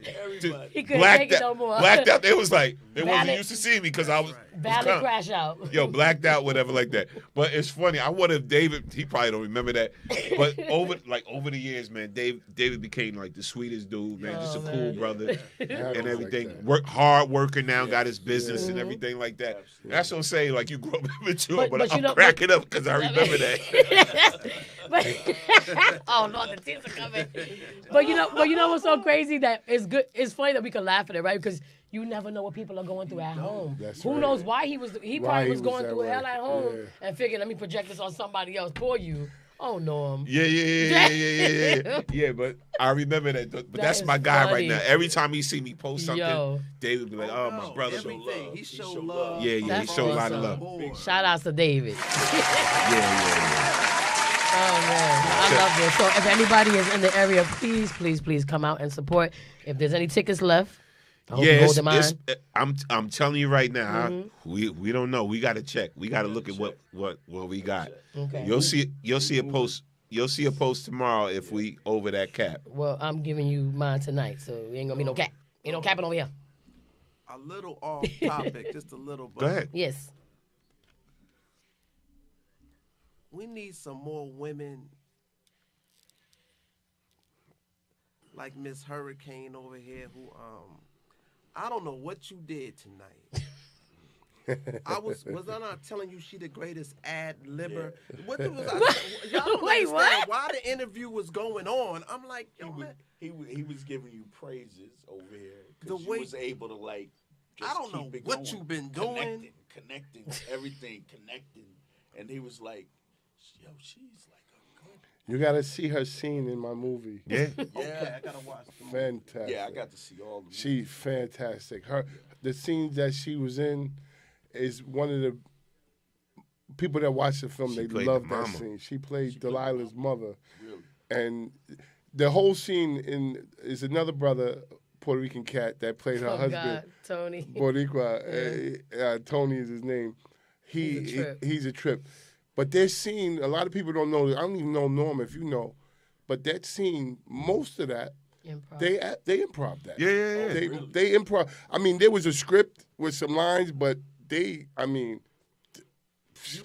He couldn't take it no more. Blacked out. They was like, they wasn't used to see me because I was Valid crash out. Yo, blacked out, whatever, like that. But it's funny. I wonder if David, he probably don't remember that. But over the years, man, David became like the sweetest dude, man. Just a cool brother and everything. Hard worker now, got his business and everything like that. That's what I'm saying. Like you grew up immature, but I'm cracking up because I remember that. Oh no, the tears are coming. But you know what's so crazy? That it's good. It's funny that we can laugh at it, right? Because you never know what people are going through at home. Who knows why he probably was going through hell at home and figured, let me project this on somebody else. Poor you. Oh, Norm. Yeah, but I remember that. But that's my guy right now. Every time he see me post something, David be like, oh, my brother. He show love. Yeah, he show a lot of love. Shout outs to David. Yeah. Oh, man. I love this. So if anybody is in the area, please come out and support. If there's any tickets left, I hope you hold them on. I'm telling you right now, we don't know. We got to check. We got to look at what we got. Okay. You'll see a post. You'll see a post tomorrow if we over that cap. Well, I'm giving you mine tonight, so it ain't gonna be no cap. Ain't no capping over here. A little off topic, just a little bit. Go ahead. Yes. We need some more women like Miss Hurricane over here who I don't know what you did tonight. was I not telling you she the greatest ad-libber? Yeah. What was y'all don't understand why the interview was going on. I'm like, yo, he was giving you praises over here the because way you was able to like just I don't know keep it what going. you've been doing, connecting everything, and he was like, yo, she's like a good. You got to see her scene in my movie. Yeah. Yeah, I got to watch the movie. Fantastic. Yeah, I got to see all the movies. She's fantastic. The scenes that she was in is one of the people that watch the film, they love that scene. She played Delilah's mother. Really? And the whole scene is another brother, Puerto Rican cat, that played her husband. God, Tony. Boricua. Tony is his name. He's a trip. But their scene, a lot of people don't know. I don't even know, Norm, if you know. But that scene, most of that, they improv that. Yeah. They improv. I mean, there was a script with some lines, but you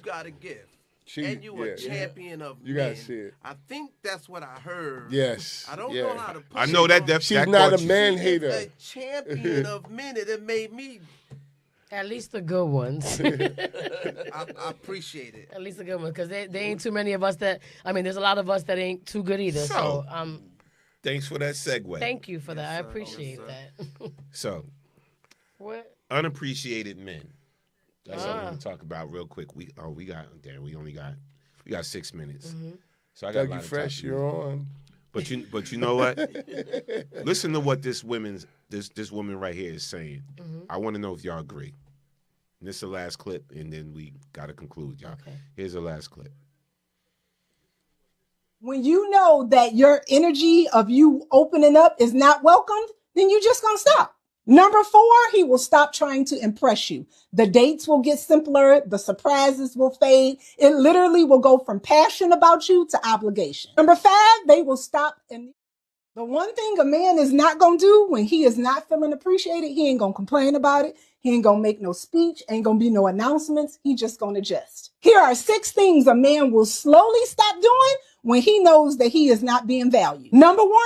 got a gift. And you a champion of men. You got to see it. I think that's what I heard. Yes. I don't know how to put I know that. She's not a man hater. A champion of men. It made me. At least the good ones. I appreciate it. At least the good ones, because there ain't too many of us that. I mean, there's a lot of us that ain't too good either. So, thanks for that segue. Thank you for that. I appreciate that. So, what? Unappreciated men. That's what I want to talk about real quick. We got 6 minutes. Mm-hmm. So I got a lot Dougie of Fresh, time. you're on. But you know what? Listen to what this woman right here is saying. Mm-hmm. I want to know if y'all agree. And this is the last clip, and then we got to conclude, y'all. Okay. Here's the last clip. When you know that your energy of you opening up is not welcomed, then you just gonna stop. Number 4, he will stop trying to impress you. The dates will get simpler. The surprises will fade. It literally will go from passion about you to obligation. Number 5, they will stop. And the one thing a man is not going to do when he is not feeling appreciated, he ain't going to complain about it. He ain't going to make no speech. Ain't going to be no announcements. He just going to jest. Here are 6 things a man will slowly stop doing when he knows that he is not being valued. Number 1,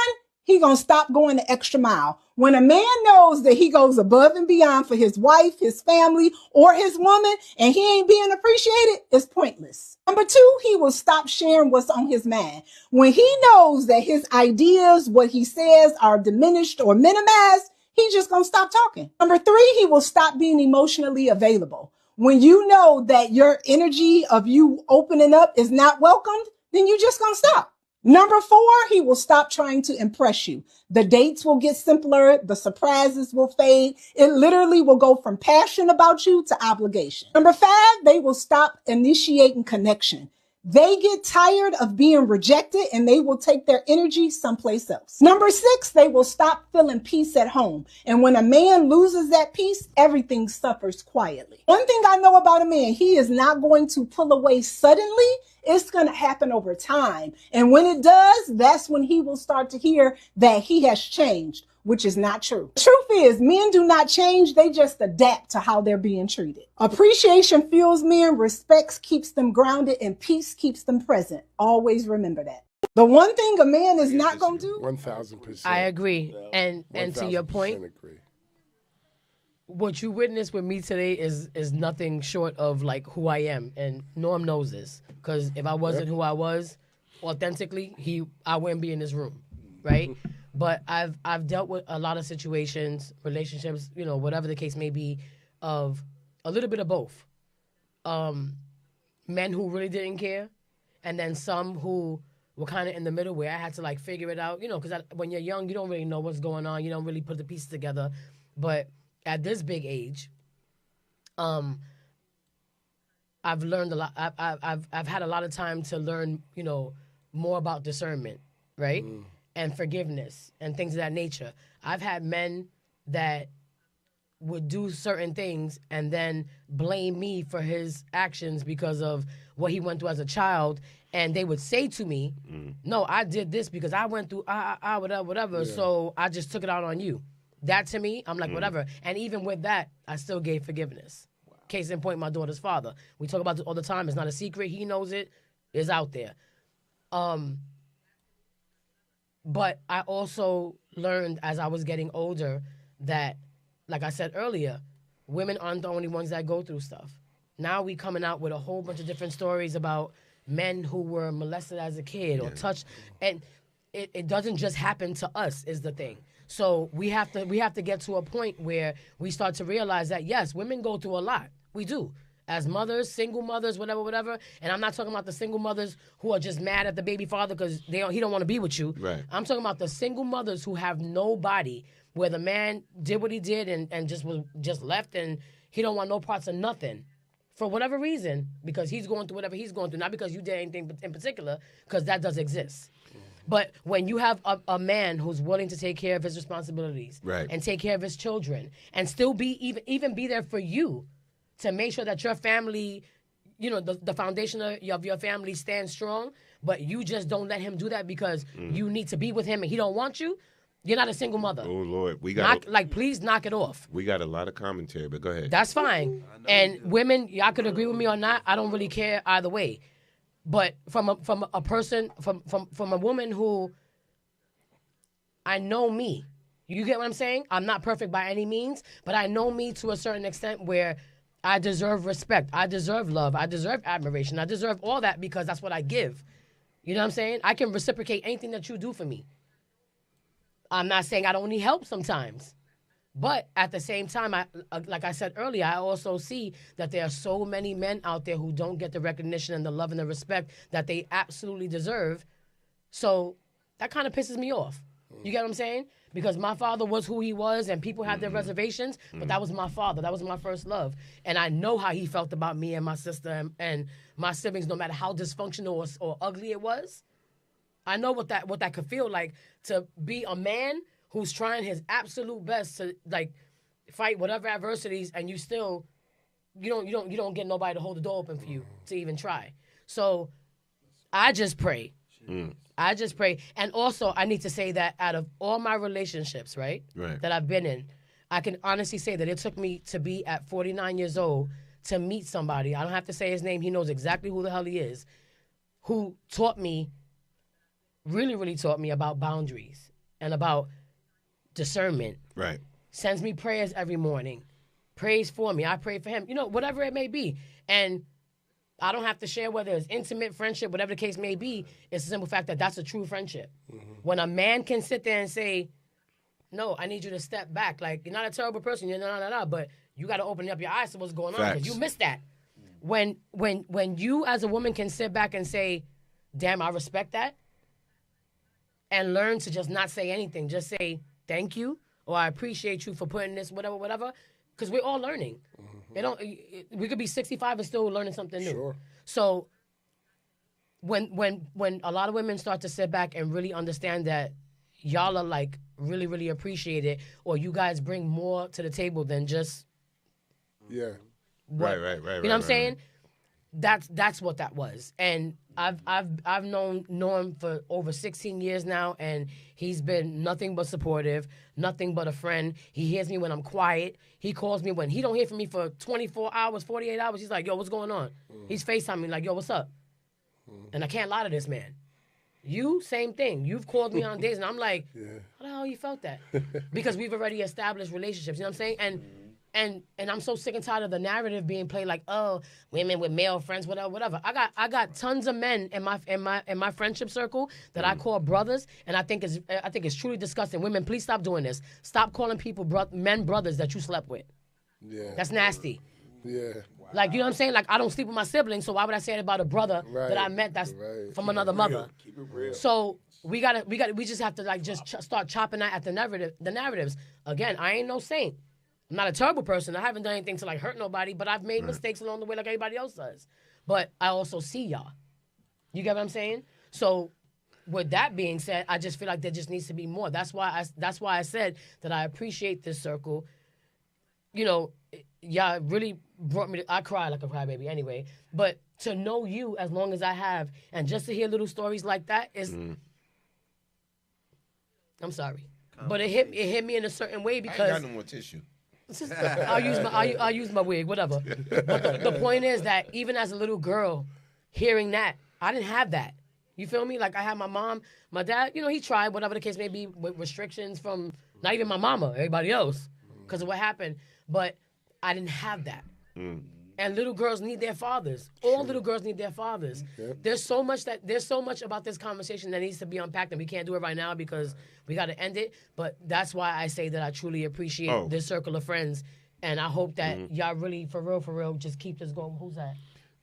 he gonna stop going the extra mile. When a man knows that he goes above and beyond for his wife, his family, or his woman, and he ain't being appreciated, it's pointless. Number 2, he will stop sharing what's on his mind. When he knows that his ideas, what he says are diminished or minimized, he's just gonna stop talking. Number 3, he will stop being emotionally available. When you know that your energy of you opening up is not welcomed, then you just gonna stop. Number 4, he will stop trying to impress you. The dates will get simpler. The surprises will fade. It literally will go from passion about you to obligation. Number 5, they will stop initiating connection. They get tired of being rejected and they will take their energy someplace else. Number 6, they will stop feeling peace at home. And when a man loses that peace, everything suffers quietly. One thing I know about a man, he is not going to pull away suddenly. It's going to happen over time. And when it does, that's when he will start to hear that he has changed, which is not true. The truth is, men do not change. They just adapt to how they're being treated. Appreciation fuels men, respect keeps them grounded, and peace keeps them present. Always remember that. The one thing a man is not going to do. 1,000%. I agree. And to your point, agree. What you witnessed with me today is nothing short of like who I am, and Norm knows this. Because if I wasn't who I was, authentically, I wouldn't be in this room, right? But I've dealt with a lot of situations, relationships, whatever the case may be, of a little bit of both. Men who really didn't care, and then some who were kind of in the middle where I had to like figure it out, because when you're young, you don't really know what's going on. You don't really put the pieces together. But at this big age, I've learned a lot. I've had a lot of time to learn, more about discernment, right? And forgiveness and things of that nature. I've had men that would do certain things and then blame me for his actions because of what he went through as a child. And they would say to me, no, I did this because I went through whatever. Yeah. So I just took it out on you. That to me, I'm like, whatever. And even with that, I still gave forgiveness. Wow. Case in point, my daughter's father. We talk about this all the time. It's not a secret. He knows it. It's out there. But I also learned as I was getting older that, like I said earlier, women aren't the only ones that go through stuff. Now we coming out with a whole bunch of different stories about men who were molested as a kid or touched. And it doesn't just happen to us is the thing. So we have to get to a point where we start to realize that, yes, women go through a lot. We do. As mothers, single mothers, whatever. And I'm not talking about the single mothers who are just mad at the baby father because he don't want to be with you. Right. I'm talking about the single mothers who have nobody, where the man did what he did and just left and he don't want no parts of nothing. For whatever reason, because he's going through whatever he's going through. Not because you did anything in particular, because that does exist. But when you have a man who's willing to take care of his responsibilities and take care of his children and still be even be there for you to make sure that your family, the foundation of your family stands strong, but you just don't let him do that because you need to be with him and he don't want you, you're not a single mother. Oh, Lord. Please knock it off. We got a lot of commentary, but go ahead. That's fine. And women, y'all could agree with me or not. I don't really care either way. But from a person, from a woman who, I know me. You get what I'm saying? I'm not perfect by any means, but I know me to a certain extent where I deserve respect. I deserve love. I deserve admiration. I deserve all that because that's what I give. You know what I'm saying? I can reciprocate anything that you do for me. I'm not saying I don't need help sometimes. But at the same time, like I said earlier, I also see that there are so many men out there who don't get the recognition and the love and the respect that they absolutely deserve. So that kind of pisses me off. You get what I'm saying? Because my father was who he was and people had their reservations, but that was my father. That was my first love. And I know how he felt about me and my sister and my siblings, no matter how dysfunctional or ugly it was. I know what that could feel like to be a man who's trying his absolute best to, like, fight whatever adversities, and you still, you don't get nobody to hold the door open for you to even try. So I just pray. I just pray. And also, I need to say that out of all my relationships, right, that I've been in, I can honestly say that it took me to be at 49 years old to meet somebody. I don't have to say his name. He knows exactly who the hell he is, who taught me, really, really taught me about boundaries and about discernment. Right. Sends me prayers every morning. Prays for me. I pray for him. You know, whatever it may be. And I don't have to share whether it's intimate friendship, whatever the case may be. It's a simple fact that that's a true friendship. When a man can sit there and say, no, I need you to step back. Like, you're not a terrible person. You're not, but you got to open up your eyes to what's going on because you missed that. When you as a woman can sit back and say, damn, I respect that, and learn to just not say anything. Just say, thank you, or I appreciate you for putting this, whatever, because we're all learning. We could be 65 and still learning something new. Sure. So when a lot of women start to sit back and really understand that y'all are like really, really appreciate it, or you guys bring more to the table than just Yeah. Right. You know what I'm saying? That's what that was. And I've known Norm for over 16 years now, and he's been nothing but supportive, nothing but a friend. He hears me when I'm quiet. He calls me when he don't hear from me for 24 hours, 48 hours. He's like, yo, what's going on? He's FaceTiming me like, yo, what's up? And I can't lie to this man. You, same thing. You've called me on days, and I'm like, how the hell you felt that? Because we've already established relationships. You know what I'm saying? And I'm so sick and tired of the narrative being played like, oh, women with male friends, whatever. I got tons of men in my friendship circle that I call brothers, and I think it's truly disgusting. Women, please stop doing this. Stop calling people men brothers that you slept with. Yeah. That's nasty. Yeah. Like, you know what I'm saying? Like, I don't sleep with my siblings, so why would I say it about a brother that I met that's from another mother? Keep it real. So we just have to like start chopping at the narratives. Again, I ain't no saint. I'm not a terrible person. I haven't done anything to like hurt nobody, but I've made mistakes along the way like everybody else does. But I also see y'all. You get what I'm saying? So with that being said, I just feel like there just needs to be more. That's why I said that I appreciate this circle. You know, y'all really brought me to, I cry like a crybaby anyway. But to know you as long as I have, and just to hear little stories like that is, I'm sorry, but it hit me in a certain way because I ain't got no more tissue. I'll use my wig, whatever. But the point is that even as a little girl, hearing that, I didn't have that. You feel me? Like I had my mom, my dad. You know, he tried whatever the case may be with restrictions from not even my mama, everybody else, because of what happened. But I didn't have that. And little girls need their fathers. All little girls need their fathers. Yep. There's so much about this conversation that needs to be unpacked, and we can't do it right now because we got to end it. But that's why I say that I truly appreciate this circle of friends, and I hope that y'all really, for real, just keep this going. Who's that?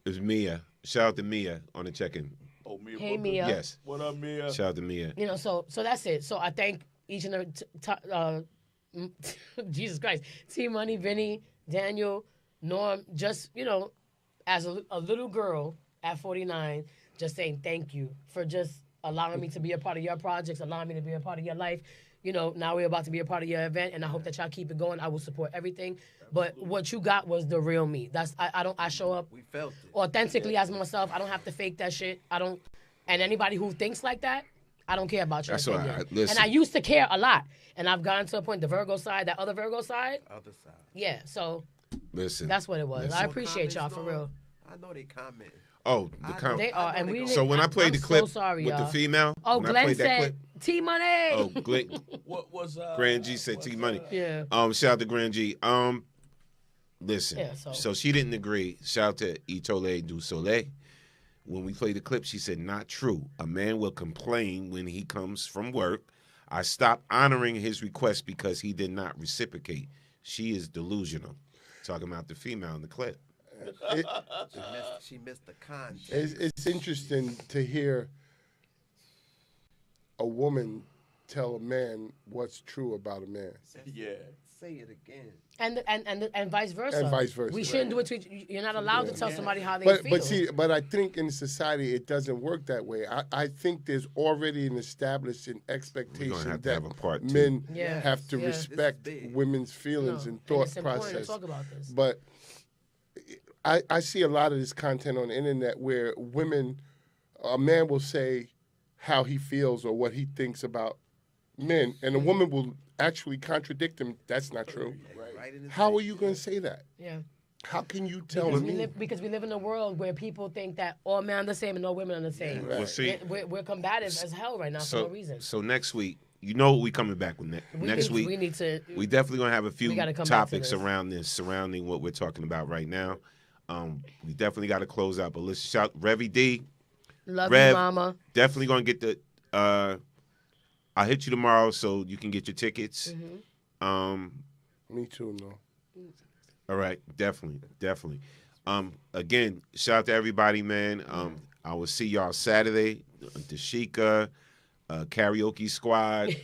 It's Mia. Shout out to Mia on the check-in. Oh, Mia. Hey, Mia. Yes. What up, Mia? Shout out to Mia. You know, so that's it. So I thank each and every Jesus Christ, T Money, Vinny, Daniel, Norm, just, you know, as a little girl at 49, just saying thank you for just allowing me to be a part of your projects, allowing me to be a part of your life. You know, now we're about to be a part of your event, and I hope that y'all keep it going. I will support everything. But what you got was the real me. I show up authentically as myself. I don't have to fake that shit. And anybody who thinks like that, I don't care about your opinion. All right. Listen. And I used to care a lot. And I've gotten to a point, the Virgo side, that other Virgo side. Other side. Yeah, so Listen. that's what it was. Listen. I appreciate y'all for real. I know they comment. Oh, the comment. They are, and we. So when I played I'm the clip so sorry, with y'all. the female, Oh, when I Glenn played that said clip, T Money. oh, Glenn, What was Grand G said T Money. Yeah. Shout out to Grand G. Listen. Yeah, so she didn't agree. Shout out to Itole du Soleil. When we played the clip, she said, "Not true. A man will complain when he comes from work. I stopped honoring his request because he did not reciprocate. She is delusional." Talking about the female in the clip. She missed the context. It's interesting to hear a woman tell a man what's true about a man. Yeah. say it again. And vice versa. And vice versa. We shouldn't do it to you're not allowed to tell somebody how they feel. But I think in society it doesn't work that way. I think there's already an established expectation have that a part two. men have to respect women's feelings and thought it's process. important to talk about this. But I see a lot of this content on the internet where a man will say how he feels or what he thinks about men, and a woman will actually contradict him. That's not true. How are you going to say that? Yeah. How can you tell me? Because we live in a world where people think that all men are the same and all women are the same. Well, see, we're combative as hell right now for no reason. So next week, you know what we coming back with next week. We need to. We definitely gonna have a few topics to surrounding what we're talking about right now. We definitely got to close out, but let's shout Revy D. Love Rev, you, mama. Definitely gonna get the. I'll hit you tomorrow so you can get your tickets. Me too, no. All right, definitely. Again, shout out to everybody, man. I will see y'all Saturday. Dashika, karaoke squad,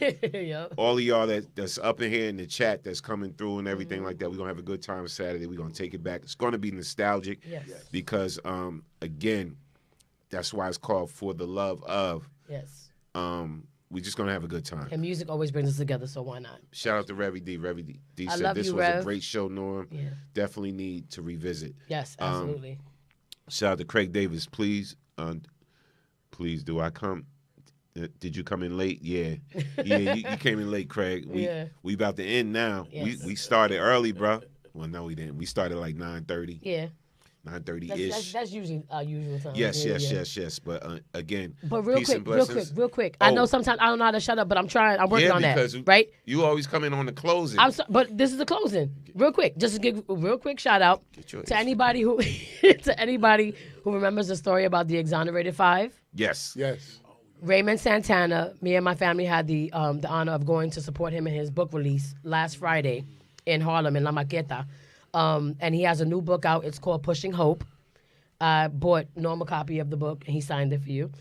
all of y'all that's up in here in the chat that's coming through and everything like that. We're gonna have a good time Saturday. We're gonna take it back. It's gonna be nostalgic because again, that's why it's called For the Love Of. Yes. We're just gonna have a good time. And music always brings us together, so why not? Shout out to Revy D. Revy D I said love this you, was Rev. a great show, Norm. Yeah. Definitely need to revisit. Yes, absolutely. Shout out to Craig Davis. Please, do I come? Did you come in late? Yeah. You came in late, Craig. We about to end now. Yes. We started early, bro. Well, no, we didn't. We started like 9:30. Yeah. 9:30-ish. That's usually our usual time. Yes. But again, but real peace quick, and blessings. real quick. I know sometimes I don't know how to shut up, but I'm trying. I'm working on because that. Right? You always come in on the closing. But this is the closing. Real quick, just to give a real quick shout out to anybody who remembers the story about the exonerated 5. Yes. Raymond Santana. Me and my family had the honor of going to support him in his book release last Friday in Harlem in La Maqueta. And he has a new book out. It's called Pushing Hope. I bought Norm a copy of the book, and he signed it for you.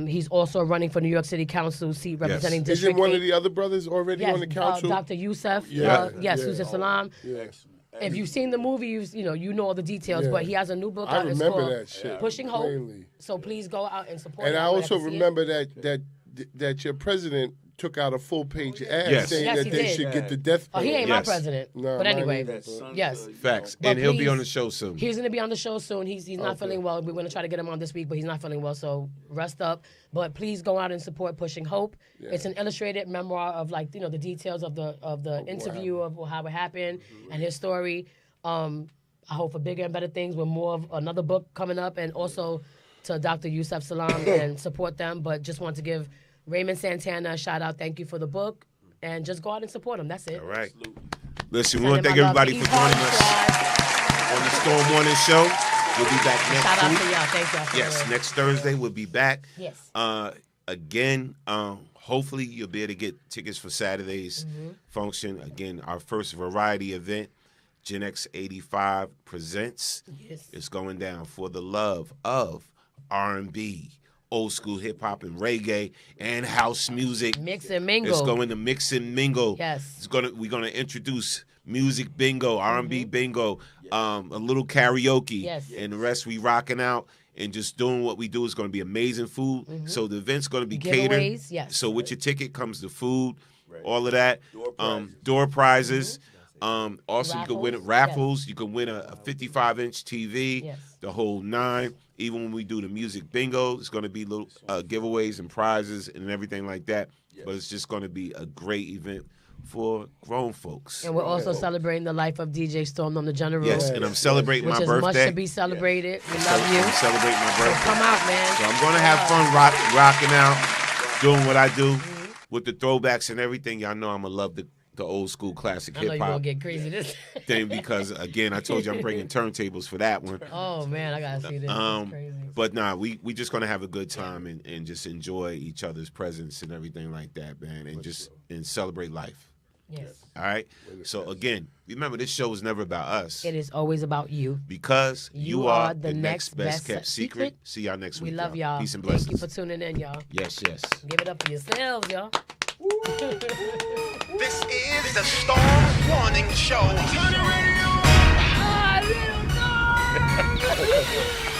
He's also running for New York City Council seat representing District Isn't one 8. of the other brothers already on the council? Dr. Youssef. Yusuf Salam. If you've seen the movie, you know all the details. But he has a new book out. I It's remember called that shit. Pushing Hope. Plainly. So please go out and support And him. I also See it. remember that your president took out a full-page ad saying Yes, that he they did. should get the death penalty. He ain't my president. No, but anyway, mine yes. Facts. But And he'll be please- on the show soon. He's going to be on the show soon. He's not feeling well. We're going to try to get him on this week, but he's not feeling well, so rest up. But please go out and support Pushing Hope. It's an illustrated memoir of the details of the interview of how it happened and his story. I hope for bigger and better things with more of another book coming up, and also to Dr. Youssef Salam and support them. But just want to give Raymond Santana a shout out. Thank you for the book, and just go out and support him. That's it. All right. Listen, we want to thank everybody for joining us on the Storm Morning Show. We'll be back next Shout out week. to y'all. Thank y'all. For Yes, the- next Thursday we'll be back. Yes. Again, hopefully you'll be able to get tickets for Saturday's function. Again, our first variety event, Gen X 85 presents. Yes. It's going down For the Love of R&B, old school hip hop and reggae and house music. Mix and mingle. It's going to mix and mingle. Yes. We're gonna introduce music bingo, R&B bingo, a little karaoke, Yes. and the rest we rocking out and just doing what we do. Is going to be amazing food. So the event's going to be catered. Giveaways, yes. So with your ticket comes the food, all of that, door prizes. Also, you can win raffles. You can win a 55-inch TV, the whole 9. Even when we do the music bingo, it's going to be little giveaways and prizes and everything like that. But it's just going to be a great event for grown folks. And we're also celebrating the life of DJ Storm on the General. Yes, and I'm celebrating my which birthday. Which is much to be celebrated. We love you. I'm celebrating my birthday. So come out, man. So I'm going to have fun rocking out, doing what I do with the throwbacks and everything. Y'all know I'm going to love the old school classic I know hip you're hop going to get crazy this. thing because, again, I told you I'm bringing turntables for that one. Oh, man, I got to see this. It's crazy. But nah, we just going to have a good time and just enjoy each other's presence and everything like that, man, and celebrate life. Yes. All right? So, again, remember, this show is never about us. It is always about you. Because you are the next best kept secret. See y'all next week. We love y'all. Peace and blessings. Thank you for tuning in, y'all. Yes. Give it up for yourselves, y'all. This is the Storm Warning Show. Turn the radio on.